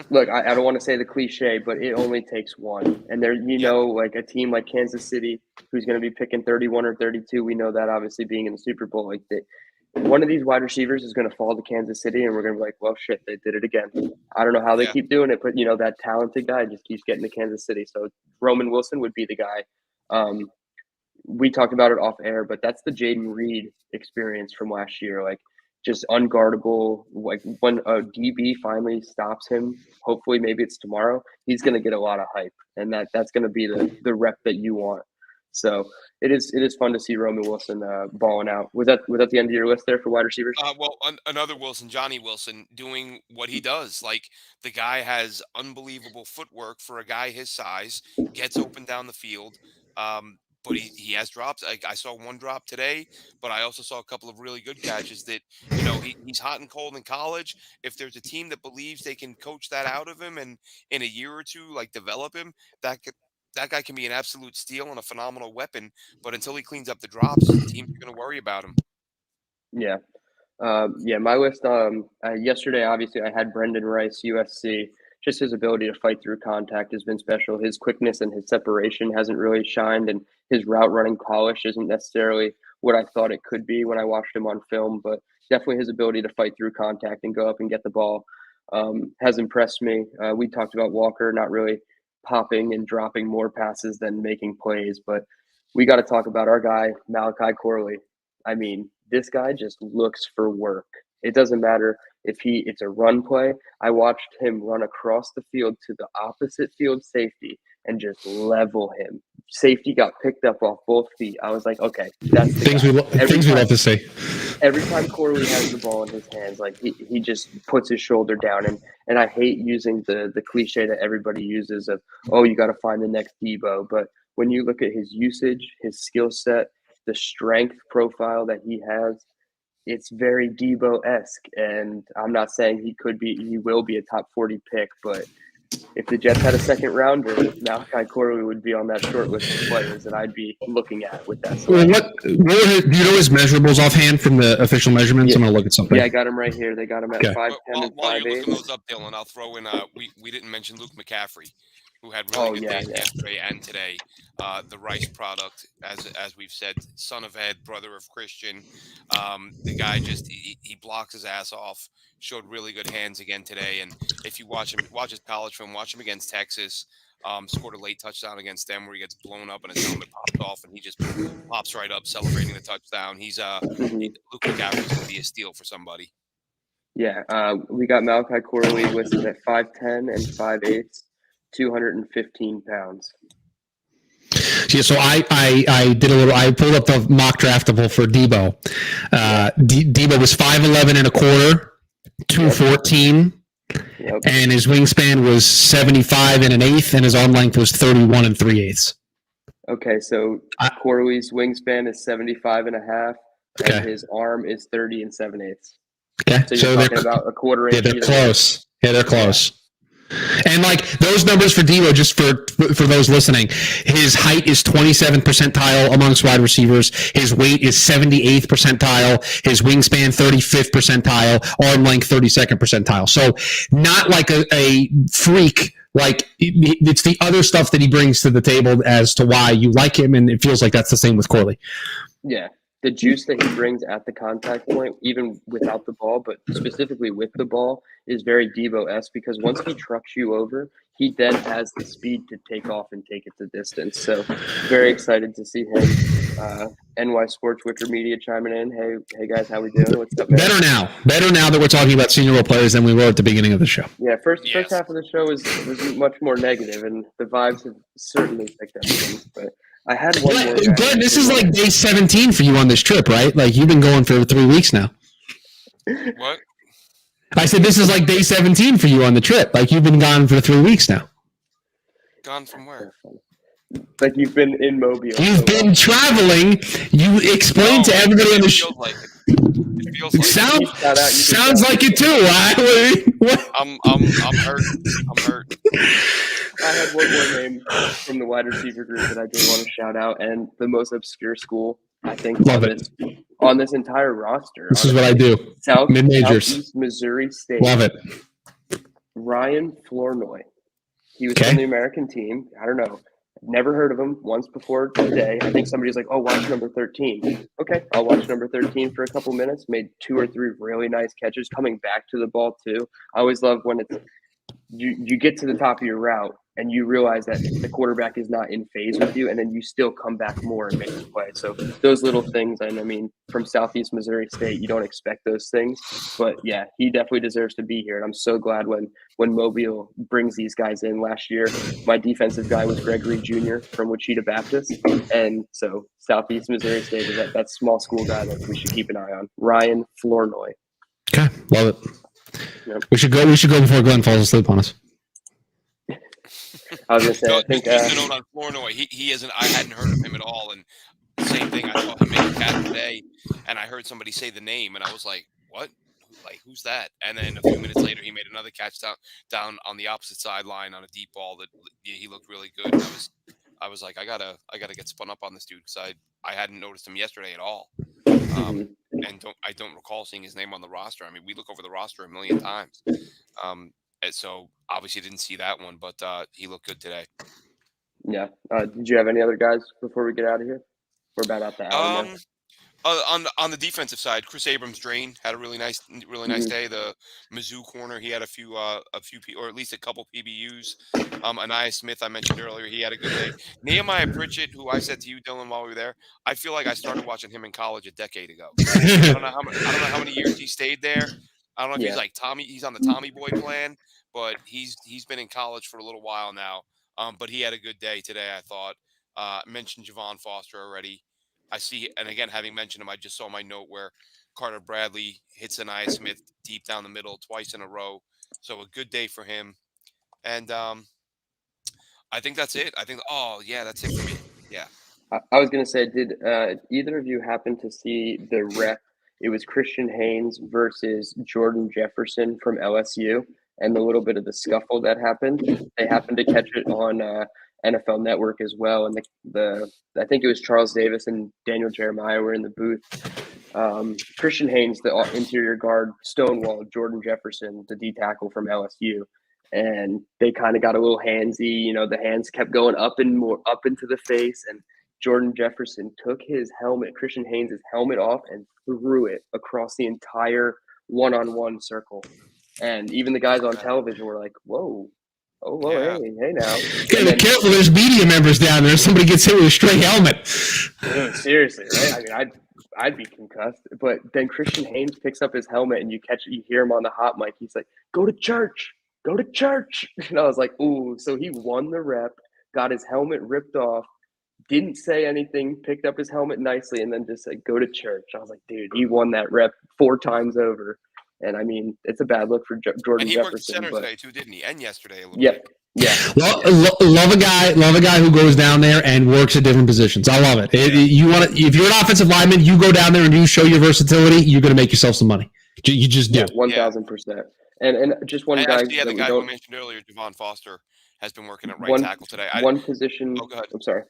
Look, I don't want to say the cliche, but it only takes one. And there, like a team like Kansas City, who's going to be picking 31 or 32, we know that obviously being in the Super Bowl, like one of these wide receivers is going to fall to Kansas City, and we're going to be like, well, shit, they did it again. I don't know how they keep doing it, but, that talented guy just keeps getting to Kansas City. So Roman Wilson would be the guy. We talked about it off air, but that's the Jaden Reed experience from last year. Like, just unguardable. Like, when a DB finally stops him, hopefully maybe it's tomorrow, he's going to get a lot of hype, and that's going to be the rep that you want. So it is fun to see Roman Wilson balling out. Was that the end of your list there for wide receivers? Well, another Wilson, Johnny Wilson, doing what he does. Like, the guy has unbelievable footwork for a guy his size, gets open down the field. But he has drops. I saw one drop today, but I also saw a couple of really good catches that, he's hot and cold in college. If there's a team that believes they can coach that out of him and in a year or two, like, develop him, that guy can be an absolute steal and a phenomenal weapon. But until he cleans up the drops, teams are going to worry about him. Yeah. My list, yesterday, obviously, I had Brendan Rice, USC. Just his ability to fight through contact has been special. His quickness and his separation hasn't really shined, and his route running polish isn't necessarily what I thought it could be when I watched him on film, but definitely his ability to fight through contact and go up and get the ball has impressed me. We talked about Walker not really popping and dropping more passes than making plays, but we got to talk about our guy, Malachi Corley. I mean, this guy just looks for work. It doesn't matter if it's a run play. I watched him run across the field to the opposite field safety and just level him. Safety got picked up off both feet. I was like, okay, that's the things we love to see. Every time Corley has the ball in his hands, like he just puts his shoulder down. And I hate using the cliche that everybody uses of, oh, you got to find the next Debo. But when you look at his usage, his skill set, the strength profile that he has, it's very Debo-esque. And I'm not saying he will be a top 40 pick, but if the Jets had a second rounder, Malachi Corley would be on that short list of players that I'd be looking at with that. Well, do you know his measurables offhand from the official measurements? Yeah. I'm going to look at something. Yeah, I got him right here. They got him at 5'10" and 5'8". While you're looking those up, Dylan, I'll throw in, we didn't mention Luke McCaffrey, who had really good days yesterday and today. The Rice product, as we've said, son of Ed, brother of Christian. The guy just he blocks his ass off. Showed really good hands again today. And if you watch his college film, watch him against Texas. Scored a late touchdown against them where he gets blown up and his helmet popped off, and he just pops right up celebrating the touchdown. Luke McCaffrey's going to be a steal for somebody. Yeah, we got Malachi Corley listed at 5'10" and 5'8", 215 pounds. Yeah, so I did I pulled up the mock draftable for Debo. Debo was 5'11" and a quarter, 214, and his wingspan was 75 and an eighth, and his arm length was 31 and 3/8. Okay, so Corley's wingspan is 75 and a half, and his arm is 30 and 7/8. Okay, so you're talking about a quarter inch. Yeah, they're close. Yeah, they're close. And like those numbers for Debo, just for those listening, his height is 27th percentile amongst wide receivers. His weight is 78th percentile. His wingspan 35th percentile. Arm length 32nd percentile. So not like a freak. Like it's the other stuff that he brings to the table as to why you like him, and it feels like that's the same with Corley. Yeah. the juice that he brings at the contact point, even without the ball, but specifically with the ball, is very Debo-esque because once he trucks you over, he then has the speed to take off and take it the distance. So very excited to see him. NY Sports Wicker Media chiming in. Hey guys, how we doing? What's up, man? Better now that we're talking about senior role players than we were at the beginning of the show. Yeah, first half of the show was much more negative, and the vibes have certainly picked up again. But I had one more. Glenn, this is like day 17 for you on this trip, right? Like you've been going for 3 weeks now. What? I said this is like day 17 for you on the trip. Like you've been gone for 3 weeks now. Gone from where? Like you've been in Mobile. You've been traveling. You explained to everybody on the show. It feels like sounds like it too. I'm hurt. I'm hurt. I had one more name from the wide receiver group that I did want to shout out, and the most obscure school I think on this entire roster. This is what I do. Southeast Missouri State. Love it. Ryan Flournoy. He was on the American team. I don't know. Never heard of him once before today. I think somebody's like, oh, watch number 13. Okay, I'll watch number 13 for a couple minutes. Made 2 or 3 really nice catches coming back to the ball, too. I always love when it's you get to the top of your route and you realize that the quarterback is not in phase with you, and then you still come back more and make the play. So those little things, and I mean, from Southeast Missouri State, you don't expect those things. But, yeah, he definitely deserves to be here. And I'm so glad when Mobile brings these guys in. Last year, my defensive guy was Gregory Jr. from Wichita Baptist. And so Southeast Missouri State is that small school guy that we should keep an eye on. Ryan Flournoy. Okay, love it. Yep. We should go before Glenn falls asleep on us. I was gonna say, I think note on Flournoy, he isn't. I hadn't heard of him at all, and same thing. I saw him make a catch today, and I heard somebody say the name, and I was like, "What? Like who's that?" And then a few minutes later, he made another catch down on the opposite sideline on a deep ball that he looked really good. And I was like, I gotta get spun up on this dude because I hadn't noticed him yesterday at all, and I don't recall seeing his name on the roster. I mean, we look over the roster a million times. And so obviously didn't see that one, but he looked good today. Yeah. Did you have any other guys before we get out of here? We're about at the hour now. On the defensive side, Chris Abrams-Drain had a really nice day. The Mizzou corner, he had a few or at least a couple PBUs. Anaya Smith, I mentioned earlier, he had a good day. Nehemiah Pritchett, who I said to you, Dylan, while we were there, I feel like I started watching him in college a decade ago. I don't know how many years he stayed there. I don't know if he's like Tommy. He's on the Tommy Boy plan, but he's been in college for a little while now. But he had a good day today, I thought. Mentioned Javon Foster already. I see, and again, having mentioned him, I just saw my note where Carter Bradley hits Anaya Smith deep down the middle twice in a row. So a good day for him. And I think that's it. That's it for me. Yeah. I was going to say, did either of you happen to see the rep? It was Christian Haynes versus Jordan Jefferson from LSU, and the little bit of the scuffle that happened. They happened to catch it on NFL Network as well, and I think it was Charles Davis and Daniel Jeremiah were in the booth. Christian Haynes, the interior guard, stonewalled Jordan Jefferson, the D tackle from LSU, and they kind of got a little handsy. You know, the hands kept going up and more up into the face, and Jordan Jefferson took his helmet, Christian Haynes' helmet off, and threw it across the entire one-on-one circle. And even the guys on television were like, whoa. Oh, well, Yeah. hey now. Be careful. There's media members down there. Somebody gets hit with a stray helmet. Dude, seriously, right? I mean, I'd be concussed. But then Christian Haynes picks up his helmet, and you hear him on the hot mic. He's like, go to church. Go to church. And I was like, ooh. So he won the rep, got his helmet ripped off, didn't say anything, picked up his helmet nicely, and then just said, go to church. I was like, dude, he won that rep 4 times over. And, I mean, it's a bad look for Jordan Jefferson. And he worked center today, too, didn't he? And yesterday a little bit. Yeah. Love a guy who goes down there and works at different positions. I love it. If you're an offensive lineman, you go down there and you show your versatility, you're going to make yourself some money. You just do. 1,000%. And just one guy. Actually, the guy we mentioned earlier, Javon Foster, has been working at right tackle today. One position. Oh, go ahead. I'm sorry.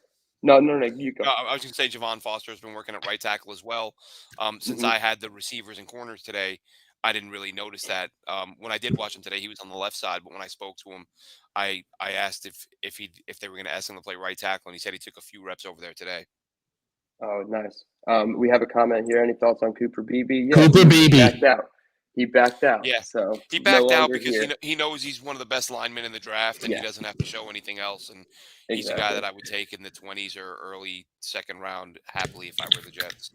No, you go. No, I was going to say Javon Foster has been working at right tackle as well. Since I had the receivers and corners today, I didn't really notice that. When I did watch him today, he was on the left side. But when I spoke to him, I asked if they were going to ask him to play right tackle, and he said he took a few reps over there today. Oh, nice. We have a comment here. Any thoughts on Cooper Beebe? Yeah, Cooper he Beebe. backed out. He backed out. Yeah, So he no backed out longer because here. he knows he's one of the best linemen in the draft, and he Yeah, doesn't have to show anything else. And he's a guy exactly. that I would take in the 20s or early second round happily if I were the Jets.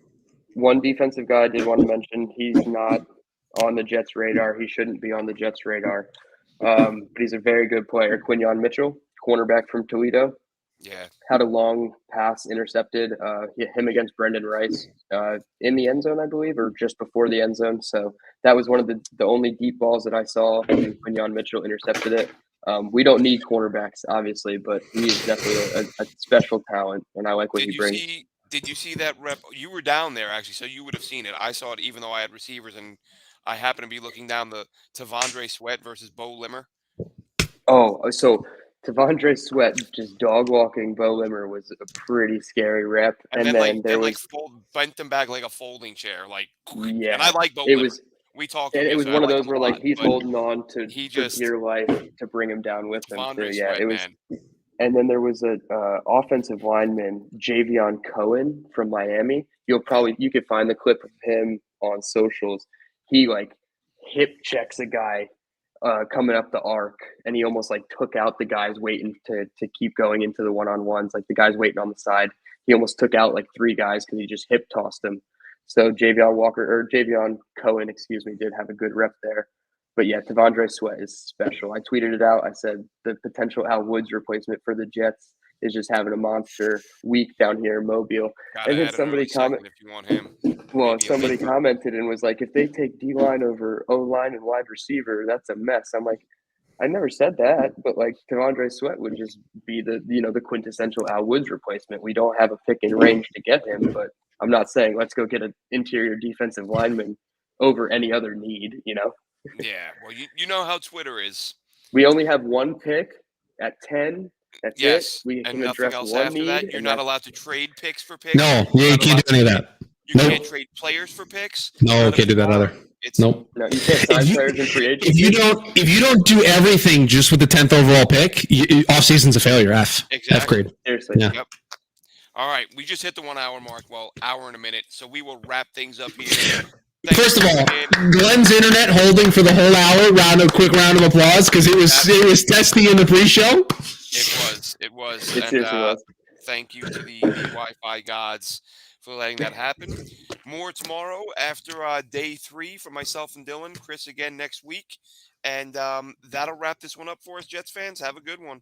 One defensive guy I did want to mention. He's not on the Jets' radar. He shouldn't be on the Jets' radar. But he's a very good player. Quinyon Mitchell, cornerback from Toledo, Yeah, had a long pass intercepted. Him against Brendan Rice in the end zone, I believe, or just before the end zone. So that was one of the only deep balls that I saw, and Quinyon Mitchell intercepted it. We don't need cornerbacks, obviously, but he is definitely a special talent, and I like what he brings. Did you see that rep? You were down there actually, so you would have seen it. I saw it even though I had receivers, and I happened to be looking down the Tavondre Sweat versus Bo Limmer. Oh, so Tavondre Sweat just dog walking Bo Limmer was a pretty scary rep, And and then then there like was bent them back like a folding chair, like. And I yeah, like Bo it Limmer. was We talked to and him it was yesterday. I one of like those him a where like lot, he's but holding on to he for just dear life to bring him down with him too. Tavondre Yeah, Sweat, it was. man. And then there was a offensive lineman, Javion Cohen from Miami. You could find the clip of him on socials. He like hip checks a guy coming up the arc, and he almost like took out the guys waiting to keep going into the one-on-ones. Like the guys waiting on the side, he almost took out like three guys because he just hip tossed them. So Javion Cohen, excuse me, did have a good rep there. But yeah, Tavondre Sweat is special. I tweeted it out. I said the potential Al Woods replacement for the Jets is just having a monster week down here in Mobile. Gotta And then add an early second if you want him. Maybe a somebody late. commented and was like, if they take D line over O line and wide receiver, that's a mess. I'm like, I never said that, but like Tavondre Sweat would just be the quintessential Al Woods replacement. We don't have a pick and range to get him, but I'm not saying let's go get an interior defensive lineman over any other need. Yeah, well, you know how Twitter is. We only have one pick at 10. That's it. Yes, We and can nothing address else one after need, that. You're and not that's allowed to trade picks for picks. No, You're yeah, you not can't allowed do any of that. You Nope. can't trade players for picks. No, None of can't do it's that allowed. either. It's Nope. no, you can't sign players in free agency. If you don't do everything just with the 10th overall pick, off season's a failure. F exactly. grade. Seriously. Yeah. Yep. All right, we just hit the 1 hour mark. Well, hour and a minute. So we will wrap things up here. First of all, Glenn's internet holding for the whole hour. Quick round of applause because it was testy in the pre-show. It was. It seriously was. Thank you to the Wi-Fi gods for letting that happen. More tomorrow after day 3 for myself and Dylan. Chris again next week. And that'll wrap this one up for us, Jets fans. Have a good one.